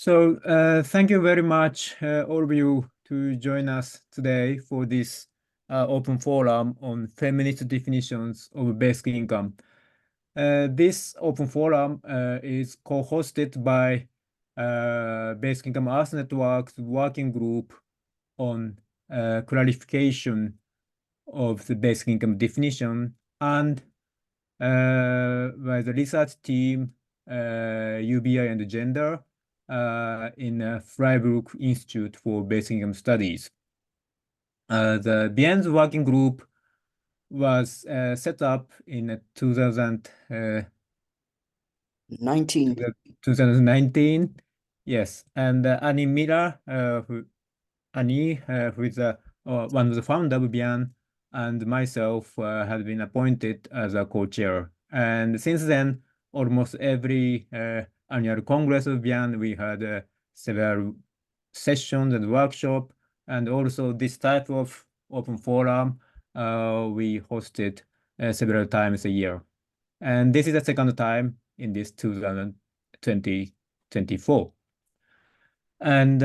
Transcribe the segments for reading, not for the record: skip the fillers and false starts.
Thank you very much, all of you, to join us today for this open forum on feminist definitions of basic income. This open forum is co-hosted by Basic Income Earth Network's working group on clarification of the basic income definition and by the research team UBI and Gender in Freiburg Institute for Basic Income Studies. The BIEN's working group was set up in 2019. Yes, and Annie Miller, who is one of the founders of BIEN, and myself had been appointed as a co-chair. And since then, almost every annual Congress of BIEN, we had several sessions and workshops, and also this type of open forum we hosted several times a year. And this is the second time in this 2024. And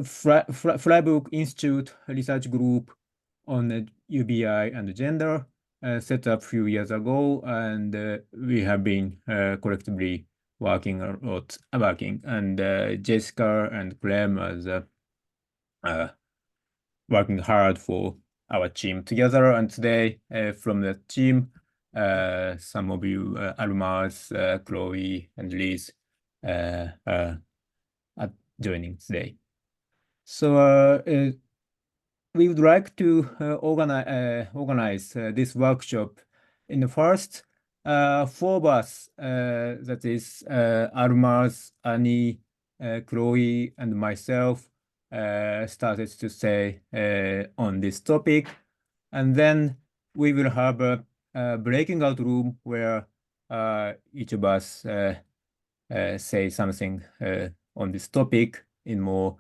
Freiburg Institute Research Group on UBI and Gender set up a few years ago, and we have been collectively working a lot, and Jessica and Clem as working hard for our team together. And today, from the team, some of you, Almaz, Chloe, and Liz, are joining today. So we would like to organize this workshop in the first. Four of us, that is Almaz, Annie, Chloe, and myself, started to say on this topic. And then we will have a breaking out room where each of us say something on this topic in more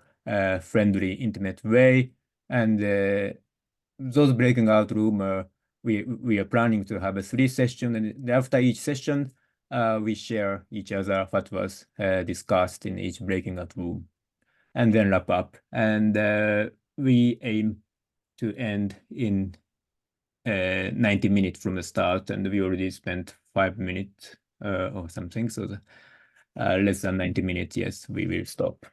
friendly, intimate way. And those breaking out room, we are planning to have 3 sessions, and after each session, we share each other what was discussed in each breaking out room, and then wrap up. And we aim to end in 90 minutes from the start, and we already spent 5 minutes or something, so less than 90 minutes, yes, we will stop.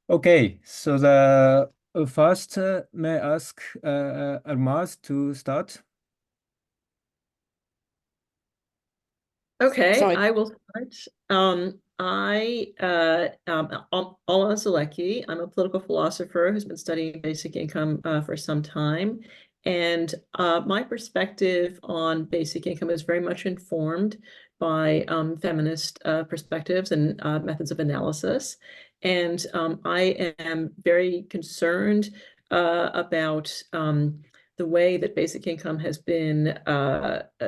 Okay, so the first, may I ask Almaz to start? Okay, Sorry. I will start. Almaz Zelleke. I'm a political philosopher who's been studying basic income for some time. And my perspective on basic income is very much informed by feminist perspectives and methods of analysis. And I am very concerned about the way that basic income has been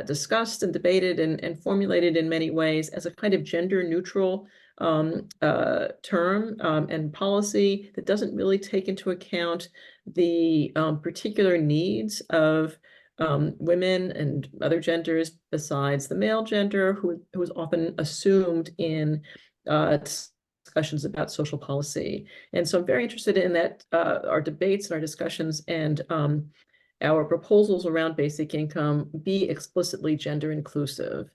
discussed and debated and formulated in many ways as a kind of gender-neutral term and policy that doesn't really take into account the particular needs of women and other genders besides the male gender, who is often assumed in discussions about social policy. And so I'm very interested in that our debates and our discussions and our proposals around basic income be explicitly gender inclusive.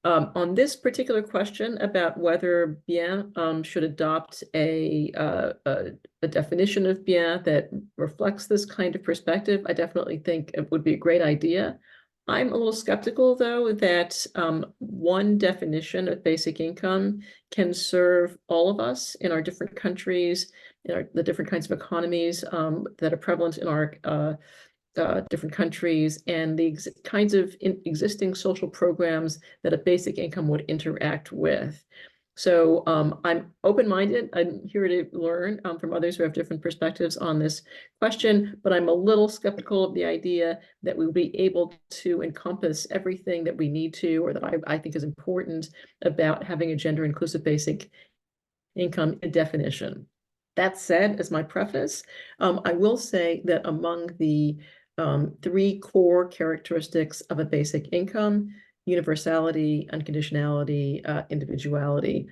On this particular question about whether BIEN should adopt a definition of BIEN that reflects this kind of perspective, I definitely think it would be a great idea. I'm a little skeptical, though, that one definition of basic income can serve all of us in our different countries, in the different kinds of economies that are prevalent in our different countries, and the kinds of existing social programs that a basic income would interact with. So I'm open-minded. I'm here to learn from others who have different perspectives on this question, but I'm a little skeptical of the idea that we will be able to encompass everything that we need to, or that I think is important about having a gender-inclusive basic income definition. That said, as my preface, I will say that among the 3 core characteristics of a basic income, universality, unconditionality, individuality,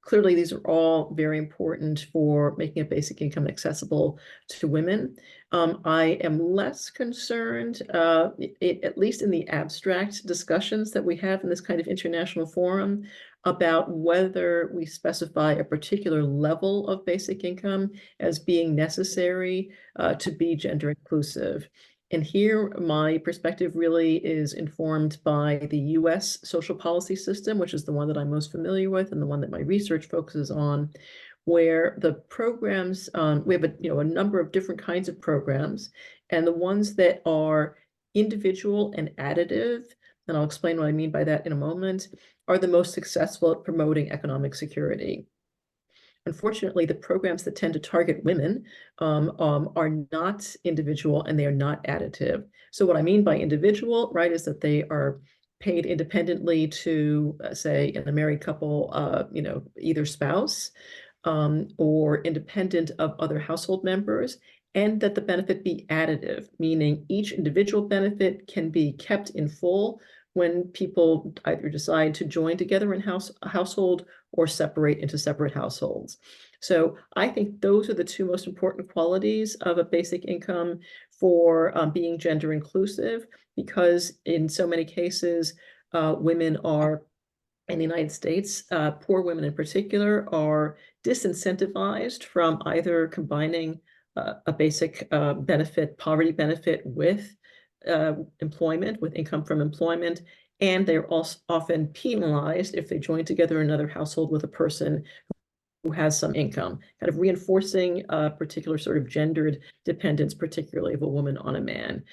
Clearly, these are all very important for making a basic income accessible to women. I am less concerned, at least in the abstract discussions that we have in this kind of international forum, about whether we specify a particular level of basic income as being necessary to be gender inclusive. And here, my perspective really is informed by the US social policy system, which is the one that I'm most familiar with and the one that my research focuses on, where the programs, we have a number of different kinds of programs, and the ones that are individual and additive, and I'll explain what I mean by that in a moment, are the most successful at promoting economic security. Unfortunately, the programs that tend to target women are not individual and they are not additive. So what I mean by individual, right, is that they are paid independently to, say, a married couple, either spouse or independent of other household members, and that the benefit be additive, meaning each individual benefit can be kept in full when people either decide to join together in a household or separate into separate households. So I think those are the two most important qualities of a basic income for being gender inclusive, because in so many cases, women are, in the United States, poor women in particular, are disincentivized from either combining a basic benefit, poverty benefit, with employment, with income from employment, and they're also often penalized if they join together another household with a person who has some income, kind of reinforcing a particular sort of gendered dependence, particularly of a woman on a man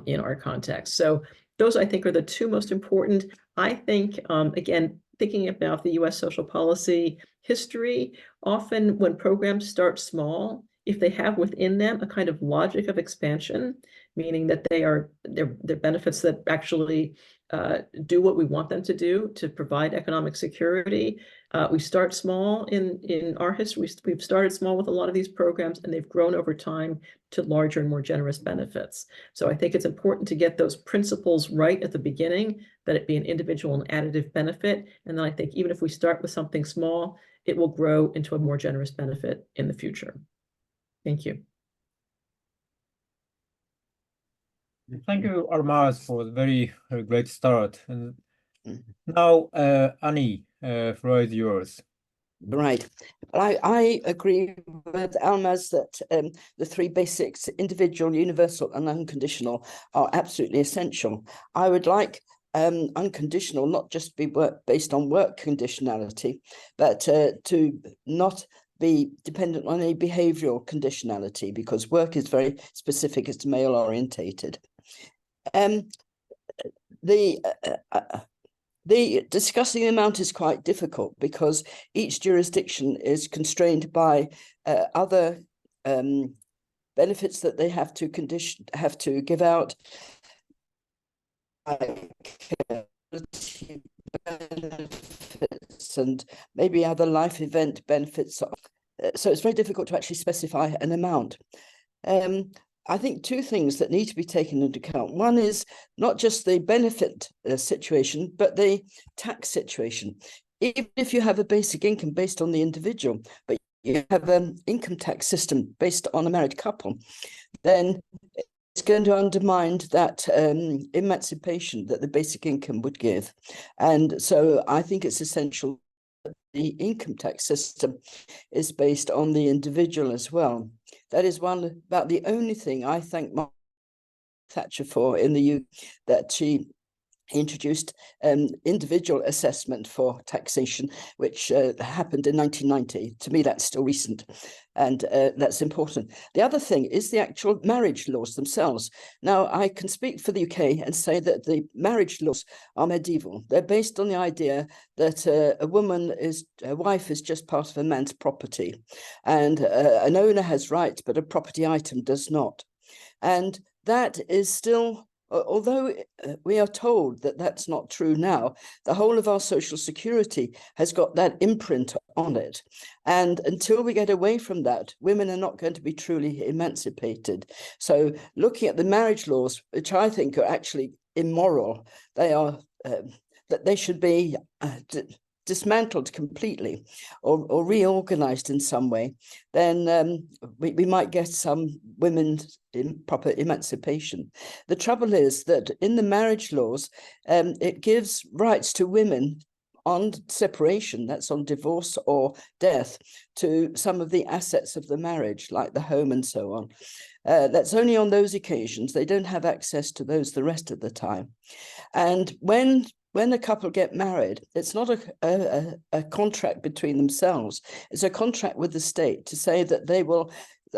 in our context. So those, I think, are the two most important. I think, again, thinking about the US social policy history, often when programs start small, if they have within them a kind of logic of expansion, meaning that they're benefits that actually do what we want them to do to provide economic security. We start small in our history. We've started small with a lot of these programs, and they've grown over time to larger and more generous benefits. So I think it's important to get those principles right at the beginning, that it be an individual and additive benefit. And then I think even if we start with something small, it will grow into a more generous benefit in the future. Thank you. Thank you, Almaz, for the very great start. And now, Annie, floor is yours. Right. I agree with Almaz that the three basics, individual, universal, and unconditional, are absolutely essential. I would like unconditional not just be based on work conditionality, but to not be dependent on any behavioral conditionality, because work is very specific, it's male orientated. The discussing the amount is quite difficult because each jurisdiction is constrained by other benefits that they have to give out, like benefits and maybe other life event benefits. So it's very difficult to actually specify an amount. I think two things that need to be taken into account. One is not just the benefit situation, but the tax situation. Even if you have a basic income based on the individual, but you have an income tax system based on a married couple, then it's going to undermine that emancipation that the basic income would give. And so I think it's essential that the income tax system is based on the individual as well. That is about the only thing I thank Margaret Thatcher for in the UK, that she introduced individual assessment for taxation, which happened in 1990. To me, that's still recent, and that's important. The other thing is the actual marriage laws themselves. Now, I can speak for the UK and say that the marriage laws are medieval. They're based on the idea that a wife is just part of a man's property, and an owner has rights, but a property item does not. And that is still, although we are told that that's not true now, the whole of our social security has got that imprint on it. And until we get away from that, women are not going to be truly emancipated. So looking at the marriage laws, which I think are actually immoral, they are that they should be dismantled completely or reorganized in some way, then we might get some women's proper emancipation. The trouble is that in the marriage laws, it gives rights to women on separation, that's on divorce or death, to some of the assets of the marriage, like the home and so on. That's only on those occasions. They don't have access to those the rest of the time. And when a couple get married, it's not a contract between themselves. It's a contract with the state to say that they will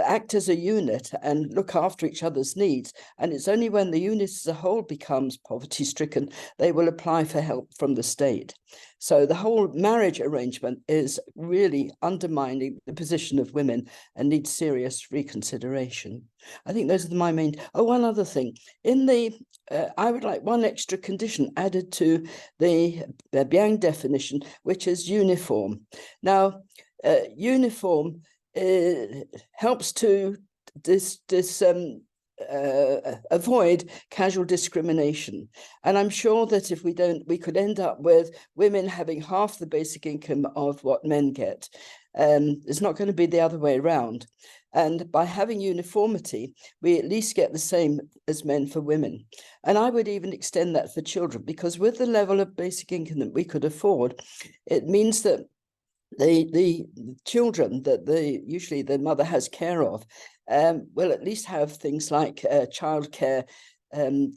act as a unit and look after each other's needs. And it's only when the unit as a whole becomes poverty-stricken, they will apply for help from the state. So the whole marriage arrangement is really undermining the position of women and needs serious reconsideration. I think those are my main. Oh, one other thing. In the, I would like one extra condition added to the BIEN definition, which is uniform. Now, uniform helps to avoid casual discrimination. And I'm sure that if we don't, we could end up with women having half the basic income of what men get. It's not going to be the other way around. And by having uniformity, we at least get the same as men for women. And I would even extend that for children, because with the level of basic income that we could afford, it means that the children that usually the mother has care of will at least have things like childcare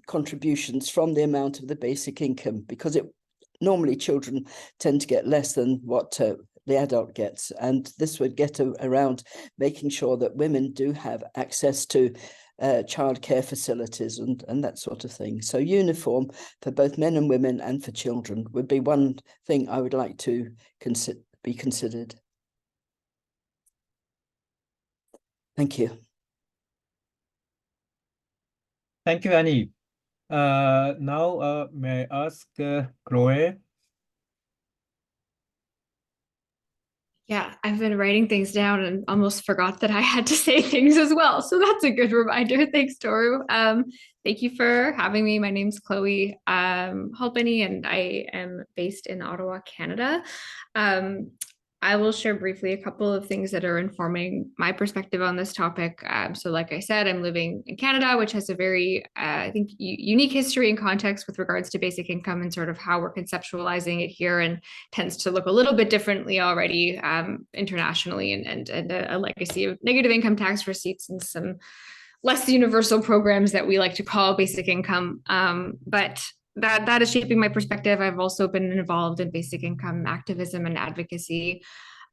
contributions from the amount of the basic income, because normally children tend to get less than what the adult gets, and this would get around making sure that women do have access to childcare facilities and that sort of thing. So uniform for both men and women and for children would be one thing I would like to be considered. Thank you. Thank you, Annie. Now, may I ask Chloe? Yeah, I've been writing things down and almost forgot that I had to say things as well. So that's a good reminder. Thanks, Toru. Thank you for having me. My name's Chloe Halpenny, and I am based in Ottawa, Canada. I will share briefly a couple of things that are informing my perspective on this topic. So like I said, I'm living in Canada, which has a very, I think, unique history and context with regards to basic income and sort of how we're conceptualizing it here, and tends to look a little bit differently already internationally, and a legacy of negative income tax receipts and some less universal programs that we like to call basic income. But that is shaping my perspective. I've also been involved in basic income activism and advocacy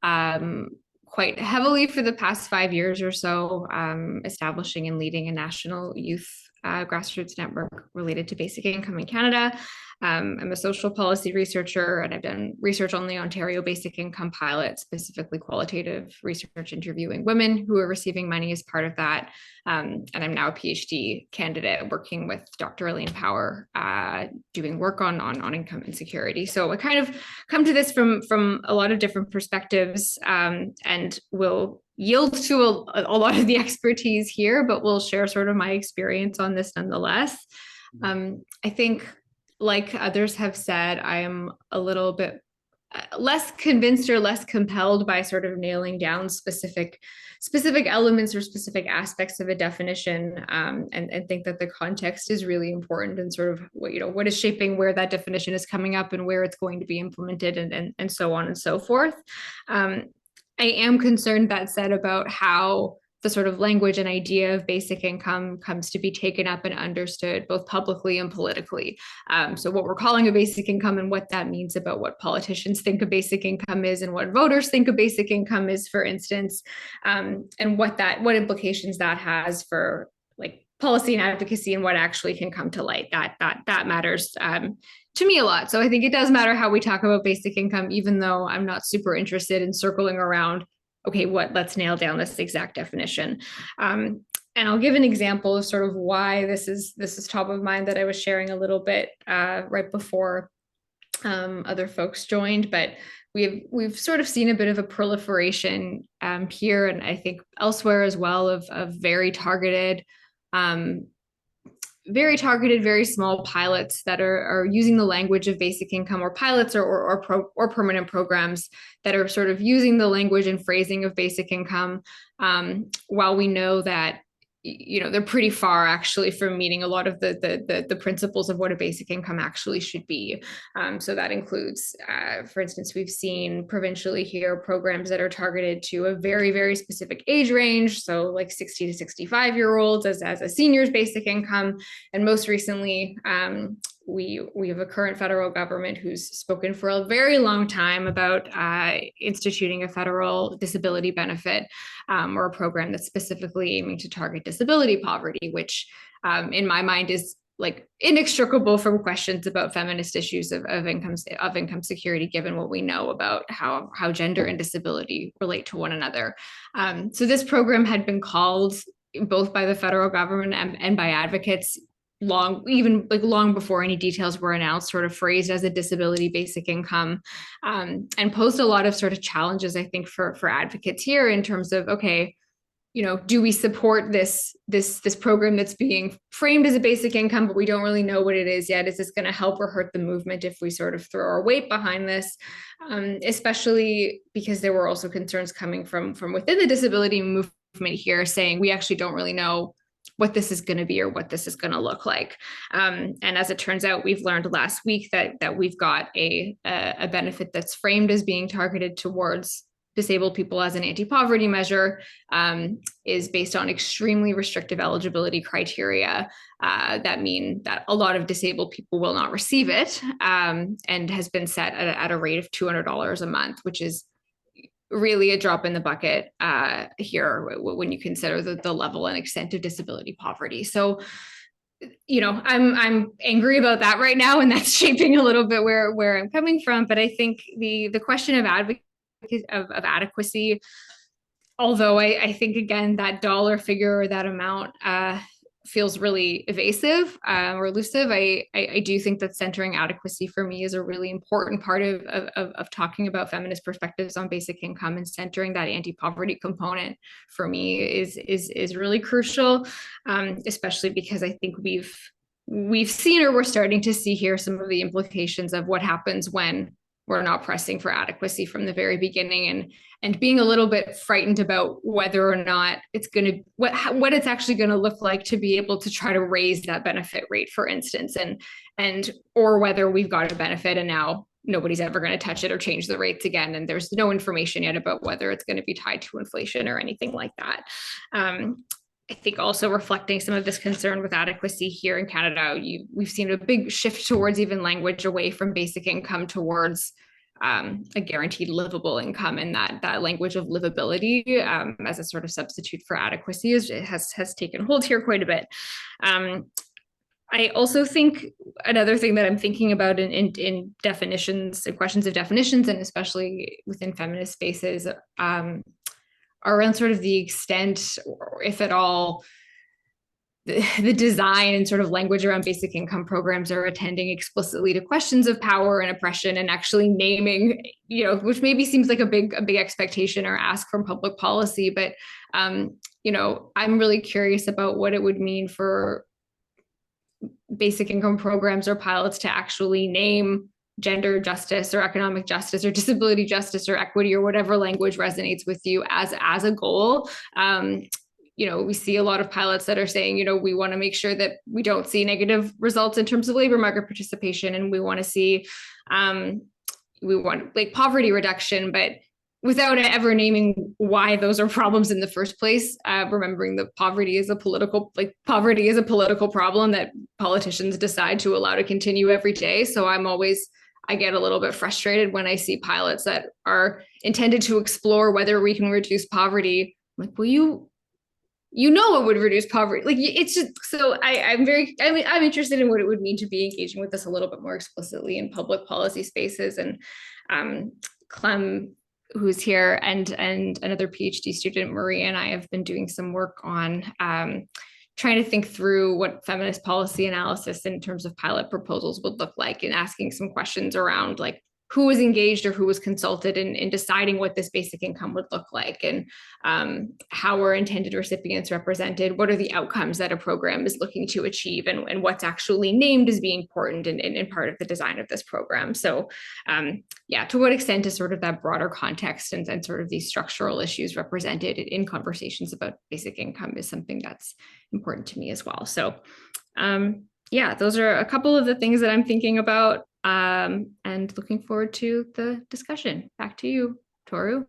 quite heavily for the past 5 years or so, establishing and leading a national youth grassroots network related to basic income in Canada. I'm a social policy researcher, and I've done research on the Ontario basic income pilot, specifically qualitative research interviewing women who are receiving money as part of that. And I'm now a PhD candidate working with Dr. Elaine Power, doing work on income insecurity. So I kind of come to this from a lot of different perspectives, and will yield to a lot of the expertise here, but we'll share sort of my experience on this nonetheless. I think, like others have said, I am a little bit less convinced or less compelled by sort of nailing down specific elements or specific aspects of a definition, and think that the context is really important, and sort of what is shaping where that definition is coming up and where it's going to be implemented, and so on and so forth. I am concerned, that said, about how the sort of language and idea of basic income comes to be taken up and understood both publicly and politically. So what we're calling a basic income and what that means about what politicians think a basic income is and what voters think a basic income is, for instance, and what implications that has for like policy and advocacy and what actually can come to light. That matters to me a lot. So I think it does matter how we talk about basic income, even though I'm not super interested in circling around, okay, let's nail down this exact definition. And I'll give an example of sort of why this is top of mind, that I was sharing a little bit right before other folks joined. But we've sort of seen a bit of a proliferation here, and I think elsewhere as well, of very targeted very targeted, very small pilots that are using the language of basic income, or pilots or permanent programs that are sort of using the language and phrasing of basic income, while we know that they're pretty far actually from meeting a lot of the principles of what a basic income actually should be. So that includes, for instance, we've seen provincially here programs that are targeted to a very, very specific age range. So like 60 to 65-year-olds as a senior's basic income. And most recently, we have a current federal government who's spoken for a very long time about instituting a federal disability benefit, or a program that's specifically aiming to target disability poverty, which in my mind is like inextricable from questions about feminist issues of income security, given what we know about how gender and disability relate to one another. So this program had been called, both by the federal government and by advocates, long before any details were announced, sort of phrased as a disability basic income, and posed a lot of sort of challenges, I think, for advocates here in terms of, okay, do we support this program that's being framed as a basic income, but we don't really know what it is yet? Is this going to help or hurt the movement if we sort of throw our weight behind this? Especially because there were also concerns coming from within the disability movement here, saying we actually don't really know what this is going to be or what this is going to look like. And as it turns out, we've learned last week that we've got a benefit that's framed as being targeted towards disabled people as an anti-poverty measure, is based on extremely restrictive eligibility criteria that mean that a lot of disabled people will not receive it, and has been set at a rate of $200 a month, which is really a drop in the bucket here when you consider the level and extent of disability poverty. So, I'm angry about that right now, and that's shaping a little bit where I'm coming from. But I think the question of adequacy, although I think, again, that dollar figure or that amount feels really evasive or elusive, I do think that centering adequacy for me is a really important part of talking about feminist perspectives on basic income, and centering that anti-poverty component for me is really crucial, especially because I think we've seen, or we're starting to see here, some of the implications of what happens when we're not pressing for adequacy from the very beginning, and being a little bit frightened about whether or not it's going to, what it's actually going to look like to be able to try to raise that benefit rate, for instance, or whether we've got a benefit and now nobody's ever going to touch it or change the rates again, and there's no information yet about whether it's going to be tied to inflation or anything like that. I think also reflecting some of this concern with adequacy here in Canada, we've seen a big shift towards even language away from basic income towards a guaranteed livable income, and that language of livability as a sort of substitute for adequacy has taken hold here quite a bit. I also think another thing that I'm thinking about in definitions and questions of definitions, and especially within feminist spaces, around sort of the extent, or if at all, the design and sort of language around basic income programs are attending explicitly to questions of power and oppression, and actually naming, which maybe seems like a big expectation or ask from public policy, but I'm really curious about what it would mean for basic income programs or pilots to actually name gender justice or economic justice or disability justice or equity or whatever language resonates with you as a goal. We see a lot of pilots that are saying, we want to make sure that we don't see negative results in terms of labor market participation, and we want to see, we want like poverty reduction, but without ever naming why those are problems in the first place. Remembering that poverty is a political problem that politicians decide to allow to continue every day. So I get a little bit frustrated when I see pilots that are intended to explore whether we can reduce poverty. I'm like, well, it would reduce poverty. Like, it's just, so I'm interested in what it would mean to be engaging with this a little bit more explicitly in public policy spaces. And Clem, who's here, and another PhD student, Marie, and I have been doing some work on trying to think through what feminist policy analysis in terms of pilot proposals would look like, and asking some questions around, like, who was engaged or who was consulted in deciding what this basic income would look like, and how are intended recipients represented, what are the outcomes that a program is looking to achieve, and what's actually named as being important in part of the design of this program. So yeah, to what extent is sort of that broader context and sort of these structural issues represented in conversations about basic income is something that's important to me as well. So yeah, those are a couple of the things that I'm thinking about, and looking forward to the discussion. Back to you, Toru.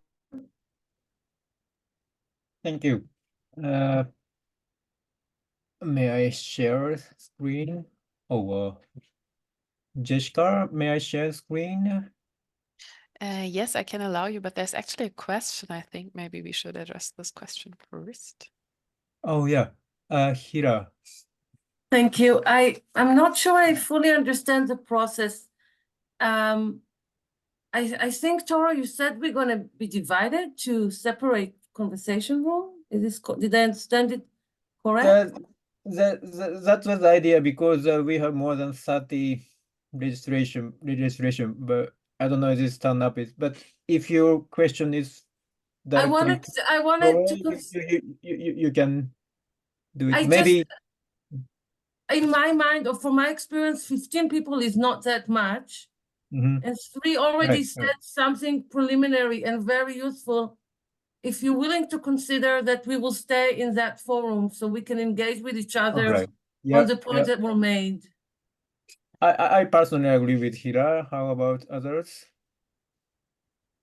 Thank you. May I share screen? Oh, Jessica, may I share screen? Yes, I can allow you, but there's actually a question. I think maybe we should address this question first. Oh yeah, Hira. Thank you. I'm not sure I fully understand the process. I think, Toru, you said we're going to be divided to separate conversation room. Did I understand it correct? That was the idea, because we have more than 30 registration, but I don't know if this turn up is. But if your question is I directly wanted to you can do it. I Maybe in my mind, or from my experience, 15 people is not that much. Mhm. And 3 already Right, said right. something preliminary and very useful. If you're willing to consider that we will stay in that forum so we can engage with each other All right. on Yeah, the points that were made. I personally agree with Hira. How about others?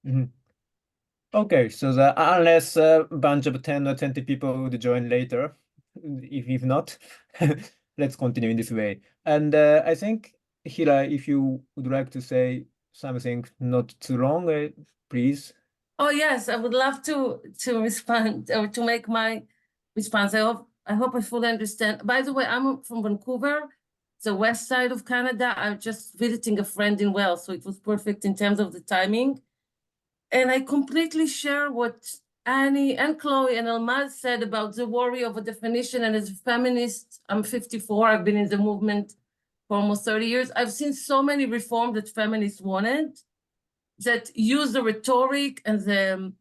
Mhm. Okay, so unless a bunch of 10 or 20 people would join later, if not, let's continue in this way. And I think, Hira, if you would like to say something not too long, please. Oh yes, I would love to respond or to make my response. I hope I fully understand. By the way, I'm from Vancouver, the west side of Canada. I'm just visiting a friend in Wales, so it was perfect in terms of the timing. And I completely share what Annie and Chloe and Almaz said about the worry of a definition. And as a feminist, I'm 54, I've been in the movement for almost 30 years. I've seen so many reforms that feminists wanted that use the rhetoric and the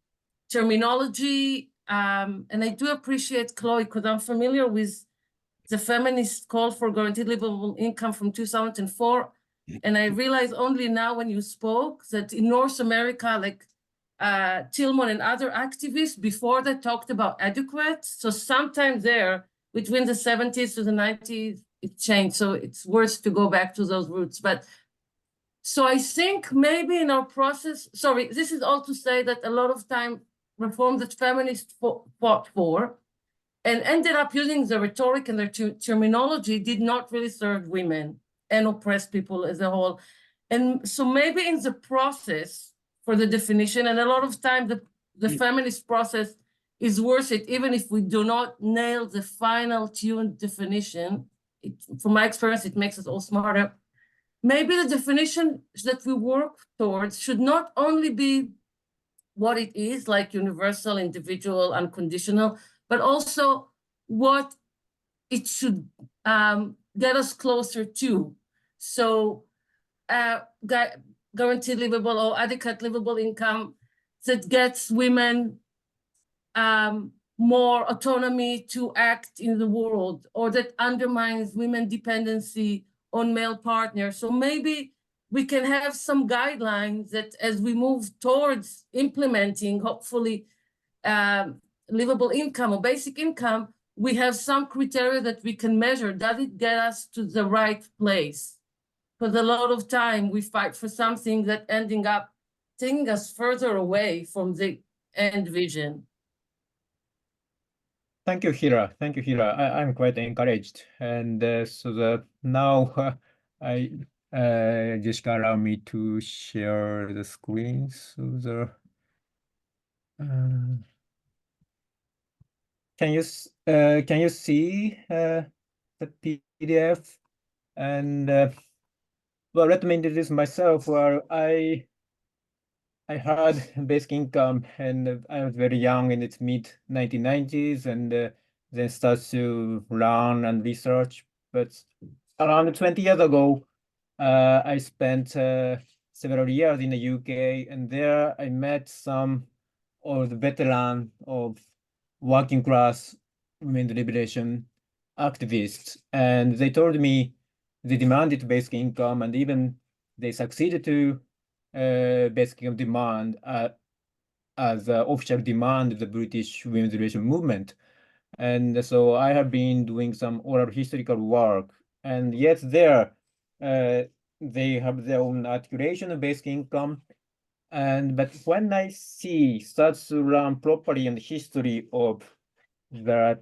terminology. And I do appreciate Chloe, because I'm familiar with the feminist call for guaranteed livable income from 2004. And I realized only now when you spoke that in North America, like Tillman and other activists before they talked about adequate. So sometime there between the 70s to the 90s, it changed. So it's worth to go back to those roots. But so I think maybe in our process, sorry, this is all to say that a lot of time reform that feminists fought for and ended up using the rhetoric and their terminology did not really serve women and oppressed people as a whole. And so maybe in the process for the definition, and a lot of time the feminist process is worth it, even if we do not nail the final tuned definition. From my experience, it makes us all smarter. Maybe the definition that we work towards should not only be what it is, like universal, individual, unconditional, but also what it should get us closer to. So guaranteed livable or adequate livable income that gets women more autonomy to act in the world, or that undermines women dependency on male partners. So maybe we can have some guidelines that as we move towards implementing, hopefully, livable income or basic income, we have some criteria that we can measure. Does it get us to the right place? Because a lot of time we fight for something that ending up taking us further away from the end vision. Thank you, Hira. Thank you, Hira. I'm quite encouraged. And now Jessica, allow me to share the screen. So can you see the PDF? And well, let me introduce myself. Well, I heard basic income, and I was very young in its mid 1990s, and then started to learn and research. But around 20 years ago, I spent several years in the UK, and there I met some of the veteran of working class women's liberation activists, and they told me they demanded basic income, and even they succeeded to basic income demand as an official demand of the British women's liberation movement. And so I have been doing some oral historical work, and yet there they have their own articulation of basic income. But when I start to learn properly on the history of the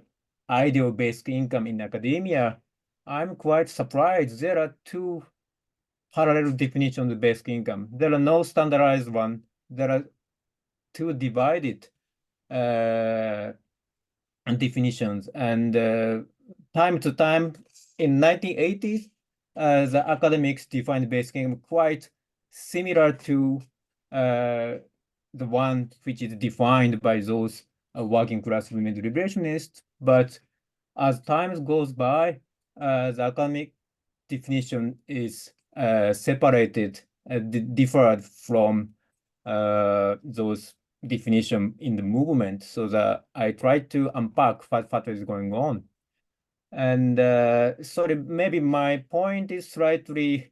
ideal basic income in academia, I'm quite surprised. There are two parallel definitions of basic income. There are no standardized one. There are two divided definitions. And time to time in 1980s, the academics defined basic income quite similar to the one which is defined by those working class women liberationists. But as time goes by, the academic definition is separated, differed from those definition in the movement, so that I try to unpack what is going on. And sorry, maybe my point is slightly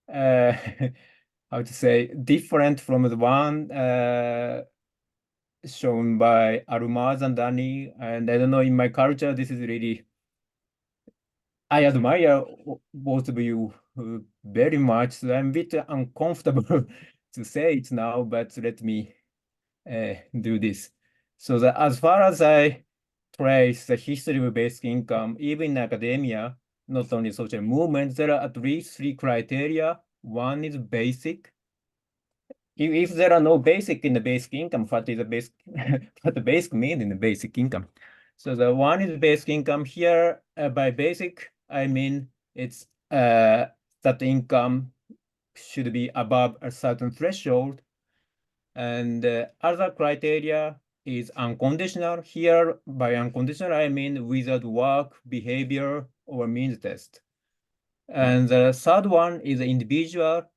how to say, different from the one shown by Almaz and Dani. And I don't know, in my culture, this is really, I admire both of you very much. So I'm a bit uncomfortable to say it now, but let me do this. So that as far as I trace the history of basic income, even in academia, not only social movements, there are at least three criteria. One is basic. If there are no basic in the basic income, what is the basic, what the basic mean in the basic income? So the one is basic income. Here, by basic, I mean it's that the income should be above a certain threshold. And other criteria is unconditional. Here, by unconditional, I mean without work, behavior, or means test. And the third one is individual.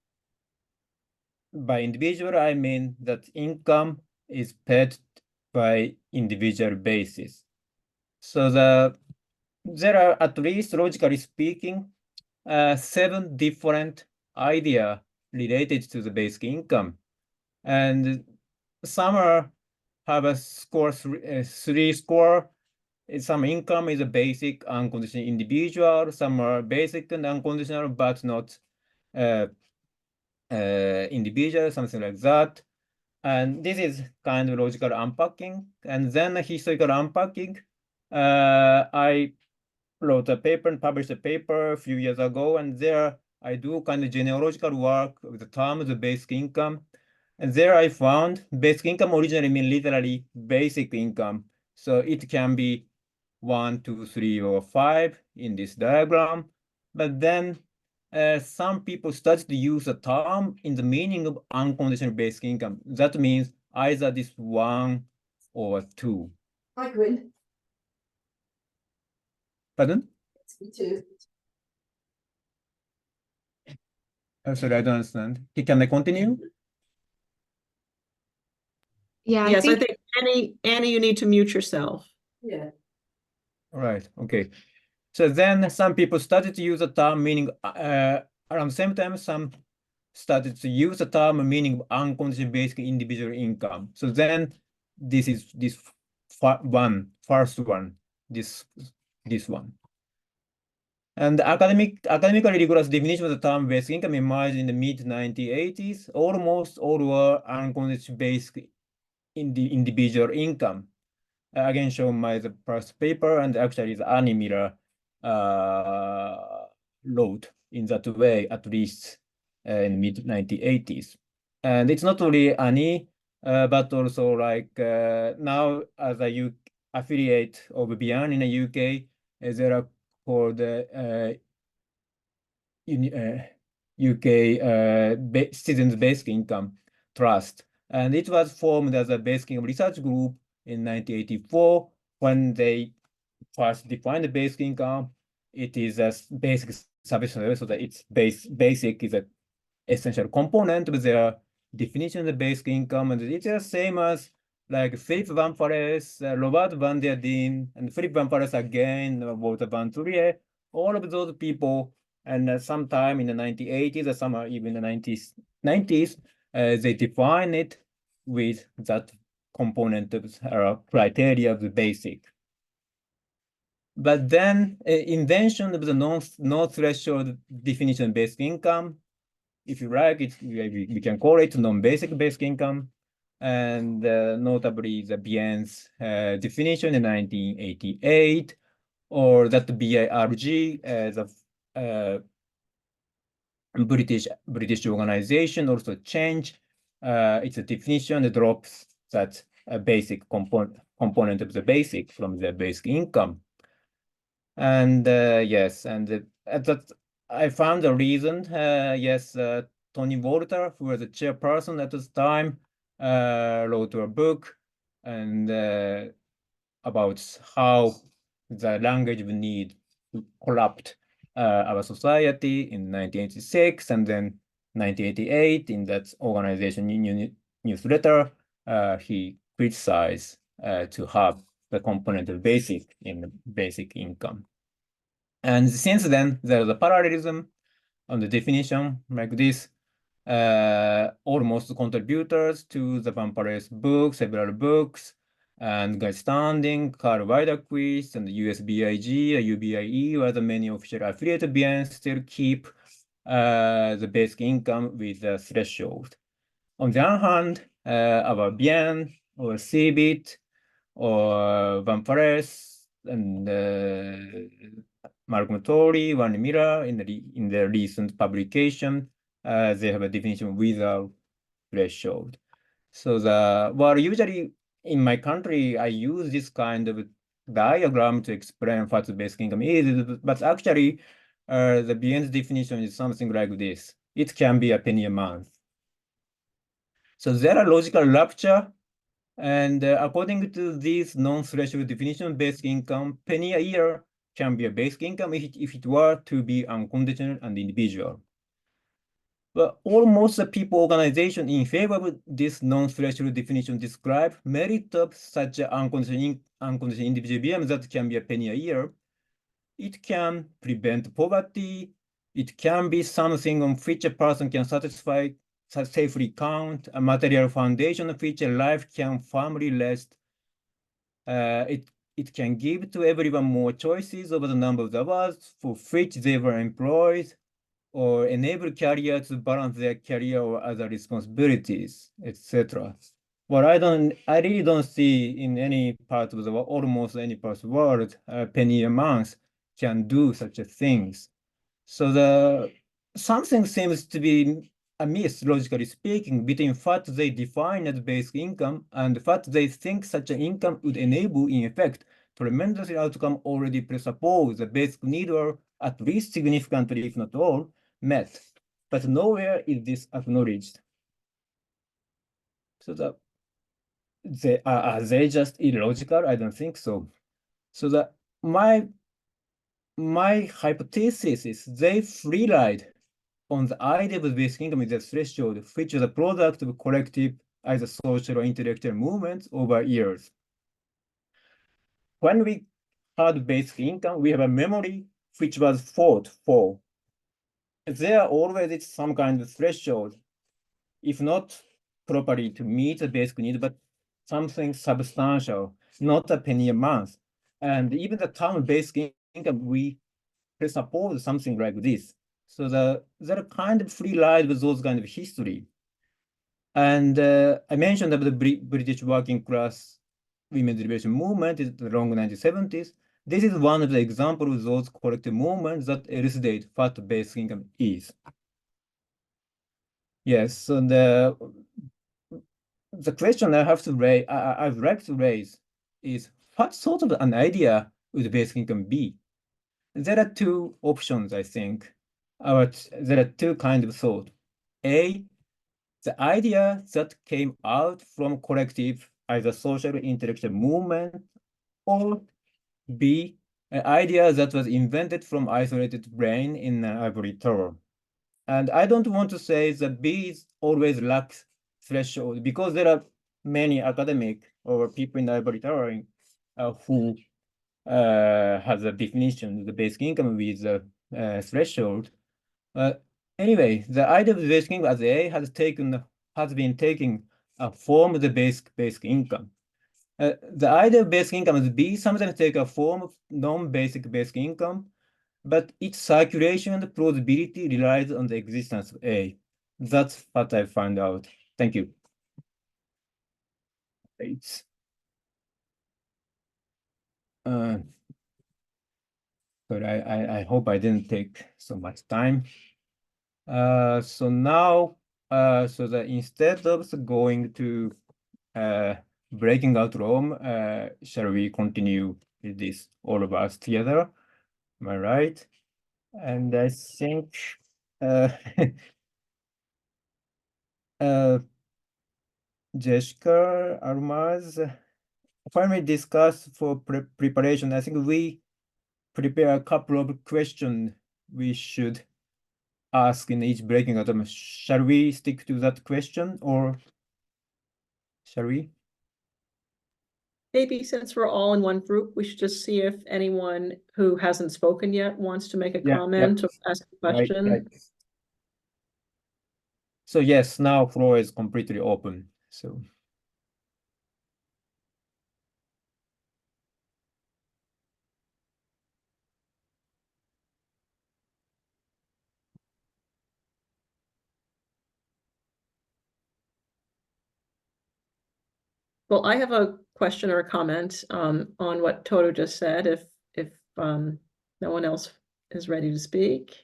By individual, I mean that income is paid by individual basis. So there are, at least logically speaking, 7 different ideas related to the basic income. And some have a score 3 score. Some income is a basic unconditional individual. Some are basic and unconditional, but not individual, something like that. And this is kind of logical unpacking. And then historical unpacking. I wrote a paper and published a paper a few years ago, and there I do kind of genealogical work with the term of the basic income. And there I found basic income originally mean literally basic income. So it can be 1, 2, 3, or 5 in this diagram. But then some people started to use the term in the meaning of unconditional basic income. That means either this 1 or 2. Hi, Gwyn. Pardon? Me too. Sorry, I don't understand. Can I continue? Yeah, Yes, I think Annie, you need to mute yourself. Yeah. All right, okay. So then some people started to use the term meaning, around the same time, some started to use the term meaning unconditional basic individual income. So then this is this first one, this one. And the academically rigorous definition of the term basic income emerged in the mid-1980s. Almost all were unconditional basic individual income. Again, shown by the first paper, and actually the Annie Miller wrote in that way, at least in mid-1980s. And it's not only Annie, but also like now as a affiliate of BIEN in the UK, there are called UK Citizens Basic Income Trust. And it was formed as a basic income research group in 1984. When they first defined the basic income, it is a basic service, so that it's basic is a essential component of their definition of basic income, and it's the same as like Philip Van Pares, Robert van der Dien, and Philip Van Pares again, Walter Van Trier, all of those people, and sometime in the 1980s or somewhere even the 90s, they define it with that component of criteria of the basic. But then invention of the non-threshold definition of basic income, if you like it, we can call it non-basic basic income, and notably the BIEN's definition in 1988, or that BIRG, the British organization also changed its definition, drops that basic component of the basic from the basic income. And yes, and that I found a reason. Yes, Tony Walter, who was the chairperson at this time, wrote a book and about how the language of need corrupt our society in 1986, and then 1988 in that organization newsletter, he criticized to have the component of basic in the basic income. And since then, there's a parallelism on the definition like this. Almost contributors to the Van Pares book, several books, and Guy Standing, Carl Weiderquist, and the USBIG, UBIE, where the many official affiliate BIEN still keep the basic income with the threshold. On the other hand, our BIEN or CBID or Van Pares and Malcolm Tory, Van Miller in the recent publication, they have a definition without threshold. So usually in my country, I use this kind of diagram to explain what the basic income is, but actually the BIEN's definition is something like this. It can be a penny a month. So there are logical rupture, and according to this non-threshold definition, basic income, penny a year can be a basic income if it were to be unconditional and individual. But almost the people organization in favor of this non-threshold definition describe merit of such an unconditional individual BM that can be a penny a year. It can prevent poverty. It can be something on which a person can safely count, a material foundation of which a life can firmly rest. It can give to everyone more choices over the number of hours for which they were employed, or enable carriers to balance their career or other responsibilities, etc. But I really don't see in any part of the world, almost any part of the world, a penny a month can do such a things. So something seems to be amiss, logically speaking, between what they define as basic income and what they think such an income would enable, in effect, tremendous outcome already presuppose the basic need or at least significantly, if not all, met. But nowhere is this acknowledged. So are they just illogical? I don't think so. So my hypothesis is they relied on the idea of basic income as a threshold, which is a product of collective, either social or intellectual movements over years. When we had basic income, we have a memory which was fought for. There always is some kind of threshold, if not properly to meet the basic need, but something substantial, not a penny a month. And even the term basic income, we presuppose something like this. So they're kind of free ride with those kind of history. And I mentioned that the British working class women's liberation movement in the long 1970s. This is one of the examples of those collective movements that elucidate what basic income is. Yes, so the question I have to raise, I'd like to raise is what sort of an idea would basic income be? There are two options, I think. There are two kinds of thought. A, the idea that came out from collective, either social or intellectual movement, or B, an idea that was invented from isolated brain in an ivory tower. And I don't want to say that B is always lacks threshold, because there are many academic or people in laboratory who has a definition, the basic income with a threshold. Anyway, the idea of the basic income as A has been taking a form of the basic income. The idea of basic income as B sometimes take a form of non-basic basic income, but its circulation and plausibility relies on the existence of A. That's what I found out. Thank you. It's but I hope I didn't take so much time. So now, so that instead of going to breaking out room, shall we continue with this, all of us together? Am I right? And I think Jessica, Almaz, finally discuss for preparation. I think we prepare a couple of questions we should ask in each breaking out. Shall we stick to that question, or shall we? Maybe since we're all in one group, we should just see if anyone who hasn't spoken yet wants to make a comment or ask a question. Right. So yes, now floor is completely open. So. Well, I have a question or a comment on what Toru just said, if no one else is ready to speak.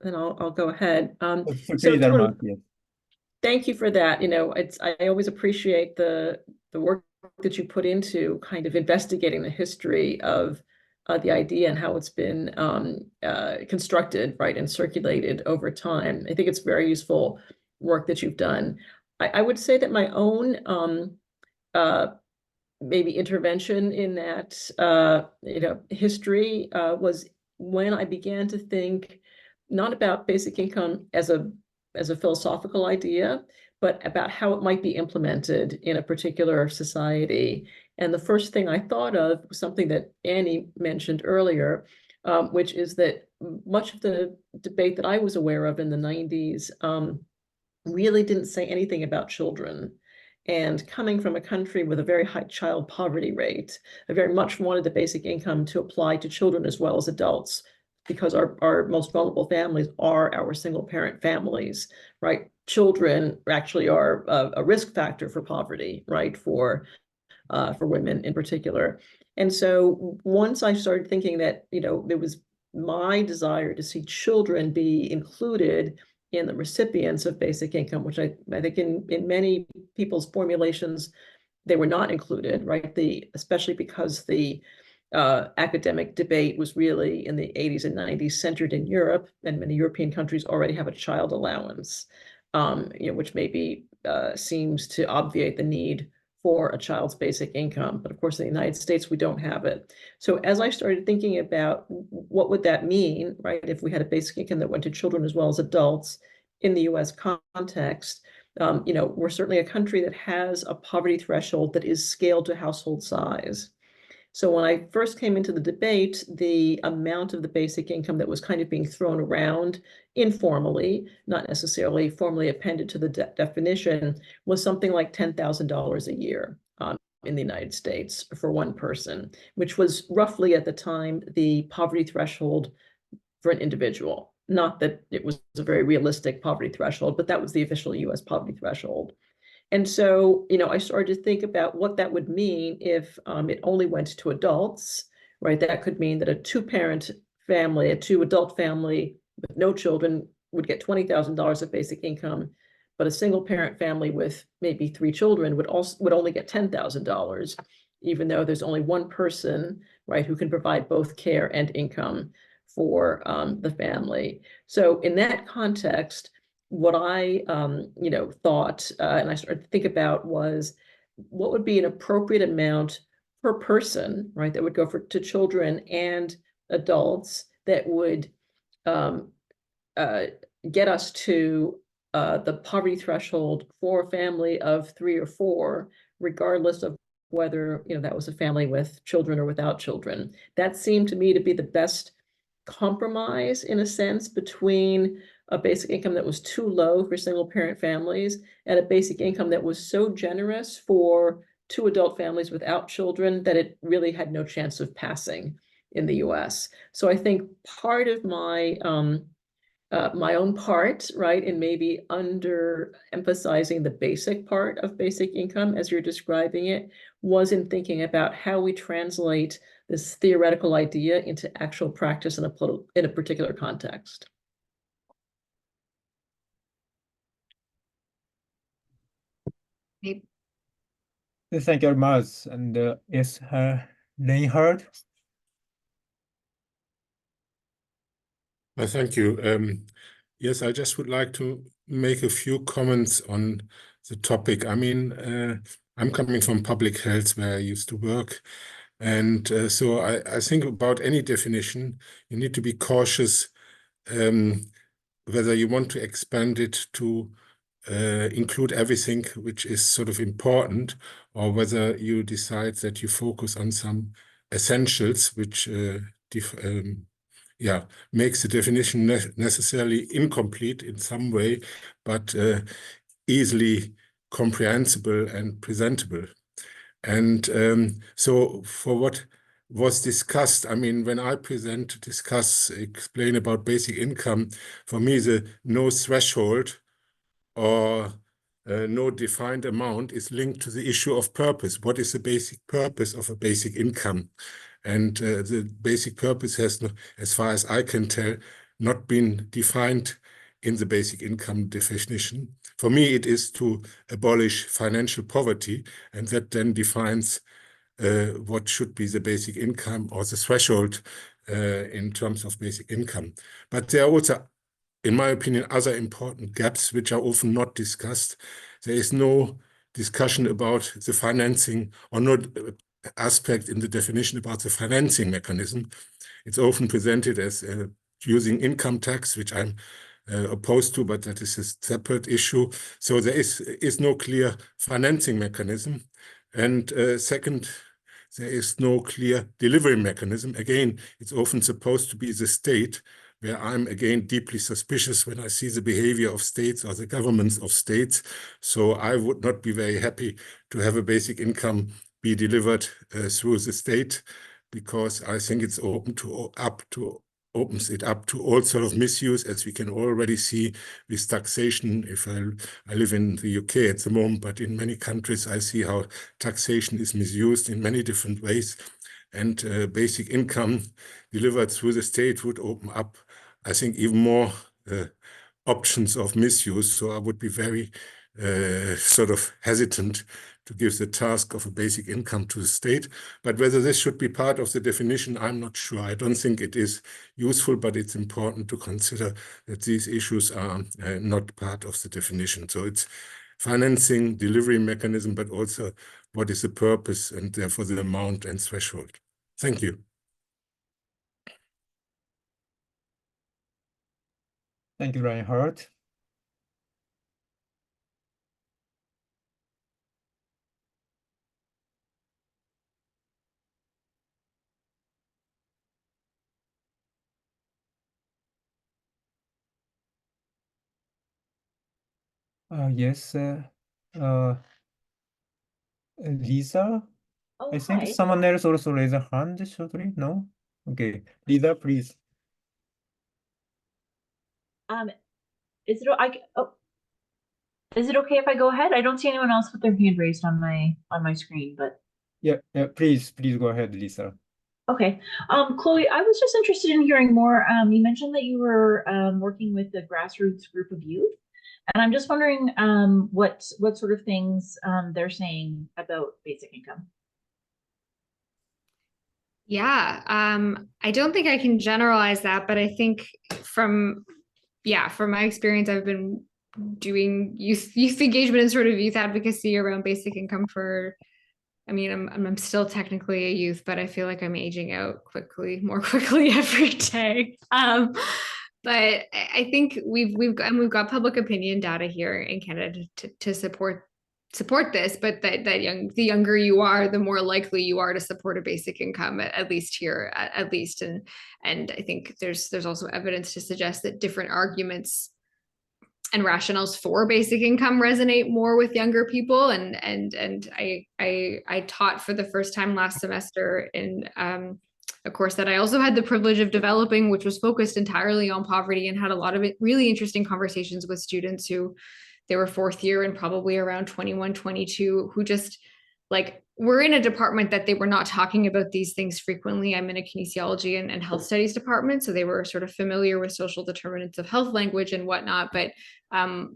Then I'll go ahead. So Toru, thank you for that. You know, I always appreciate the work that you put into kind of investigating the history of the idea and how it's been constructed, right, and circulated over time. I think it's very useful work that you've done. I would say that my own maybe intervention in that history was when I began to think not about basic income as a philosophical idea, but about how it might be implemented in a particular society. And the first thing I thought of was something that Annie mentioned earlier, which is that much of the debate that I was aware of in the 90s really didn't say anything about children. And coming from a country with a very high child poverty rate, I very much wanted the basic income to apply to children as well as adults, because our most vulnerable families are our single parent families, right? Children actually are a risk factor for poverty, right? For women in particular. And so once I started thinking that, you know, it was my desire to see children be included in the recipients of basic income, which I think in many people's formulations, they were not included, right? Especially because the academic debate was really in the 80s and 90s centered in Europe, and many European countries already have a child allowance, which maybe seems to obviate the need for a child's basic income. But of course, in the United States, we don't have it. So as I started thinking about what would that mean, right, if we had a basic income that went to children as well as adults in the US context, we're certainly a country that has a poverty threshold that is scaled to household size. So when I first came into the debate, the amount of the basic income that was kind of being thrown around informally, not necessarily formally appended to the definition, was something like $10,000 a year in the United States for one person, which was roughly at the time the poverty threshold for an individual. Not that it was a very realistic poverty threshold, but that was the official US poverty threshold. And so, I started to think about what that would mean if it only went to adults, right? That could mean that a two-parent family, a two-adult family with no children would get $20,000 of basic income, but a single-parent family with maybe 3 children would only get $10,000, even though there's only one person, right, who can provide both care and income for the family. So in that context, what I, thought, and I started to think about was what would be an appropriate amount per person, right, that would go to children and adults that would get us to the poverty threshold for a family of 3 or 4, regardless of whether, you know, that was a family with children or without children. That seemed to me to be the best compromise, in a sense, between a basic income that was too low for single parent families and a basic income that was so generous for 2 adult families without children that it really had no chance of passing in the US. So I think part of my my own part, right, in maybe under-emphasizing the basic part of basic income as you're describing it, was in thinking about how we translate this theoretical idea into actual practice in a particular context. Thank you, Almaz. And yes, Reinhard. Thank you. Yes, I just would like to make a few comments on the topic. I mean, I'm coming from public health where I used to work. And so I think about any definition, you need to be cautious whether you want to expand it to include everything which is sort of important, or whether you decide that you focus on some essentials which makes the definition necessarily incomplete in some way, but easily comprehensible and presentable. And so for what was discussed, I mean, when I explain about basic income, for me, the no threshold or no defined amount is linked to the issue of purpose. What is the basic purpose of a basic income? And the basic purpose has, as far as I can tell, not been defined in the basic income definition. For me, it is to abolish financial poverty, and that then defines what should be the basic income or the threshold in terms of basic income. But there are also, in my opinion, other important gaps which are often not discussed. There is no discussion about the financing, or no aspect in the definition about the financing mechanism. It's often presented as using income tax, which I'm opposed to, but that is a separate issue. So there is no clear financing mechanism. And second, there is no clear delivery mechanism. Again, it's often supposed to be the state, where I'm again deeply suspicious when I see the behavior of states or the governments of states. So I would not be very happy to have a basic income be delivered through the state, because I think it's opens it up to all sort of misuse, as we can already see with taxation. If I live in the UK at the moment, but in many countries I see how taxation is misused in many different ways. And basic income delivered through the state would open up, I think, even more options of misuse. So I would be very sort of hesitant to give the task of a basic income to the state. But whether this should be part of the definition, I'm not sure. I don't think it is useful, but it's important to consider that these issues are not part of the definition. So it's financing, delivery mechanism, but also what is the purpose and therefore the amount and threshold. Thank you. Thank you, Reinhard. Yes, Lisa. Oh, I think hi. someone else also raised a hand shortly. No? Okay, Lisa, please. Is it is it okay if I go ahead? I don't see anyone else with their hand raised on my screen, but Yeah, please go ahead, Lisa. okay. Chloe, I was just interested in hearing more. You mentioned that you were working with a grassroots group of youth, and I'm just wondering what sort of things they're saying about basic income. Yeah, I don't think I can generalize that, but I think from my experience, I've been doing youth engagement and sort of youth advocacy around basic income for, I mean, I'm still technically a youth, but I feel like I'm aging out more quickly every day. I think we've got public opinion data here in Canada to support this, but the younger you are, the more likely you are to support a basic income, at least here, at least. And I think there's also evidence to suggest that different arguments and rationales for basic income resonate more with younger people. And I taught for the first time last semester in a course that I also had the privilege of developing, which was focused entirely on poverty, and had a lot of really interesting conversations with students who they were fourth year and probably around 21, 22, who just like were in a department that they were not talking about these things frequently. I'm in a kinesiology and health studies department, so they were sort of familiar with social determinants of health language and whatnot, but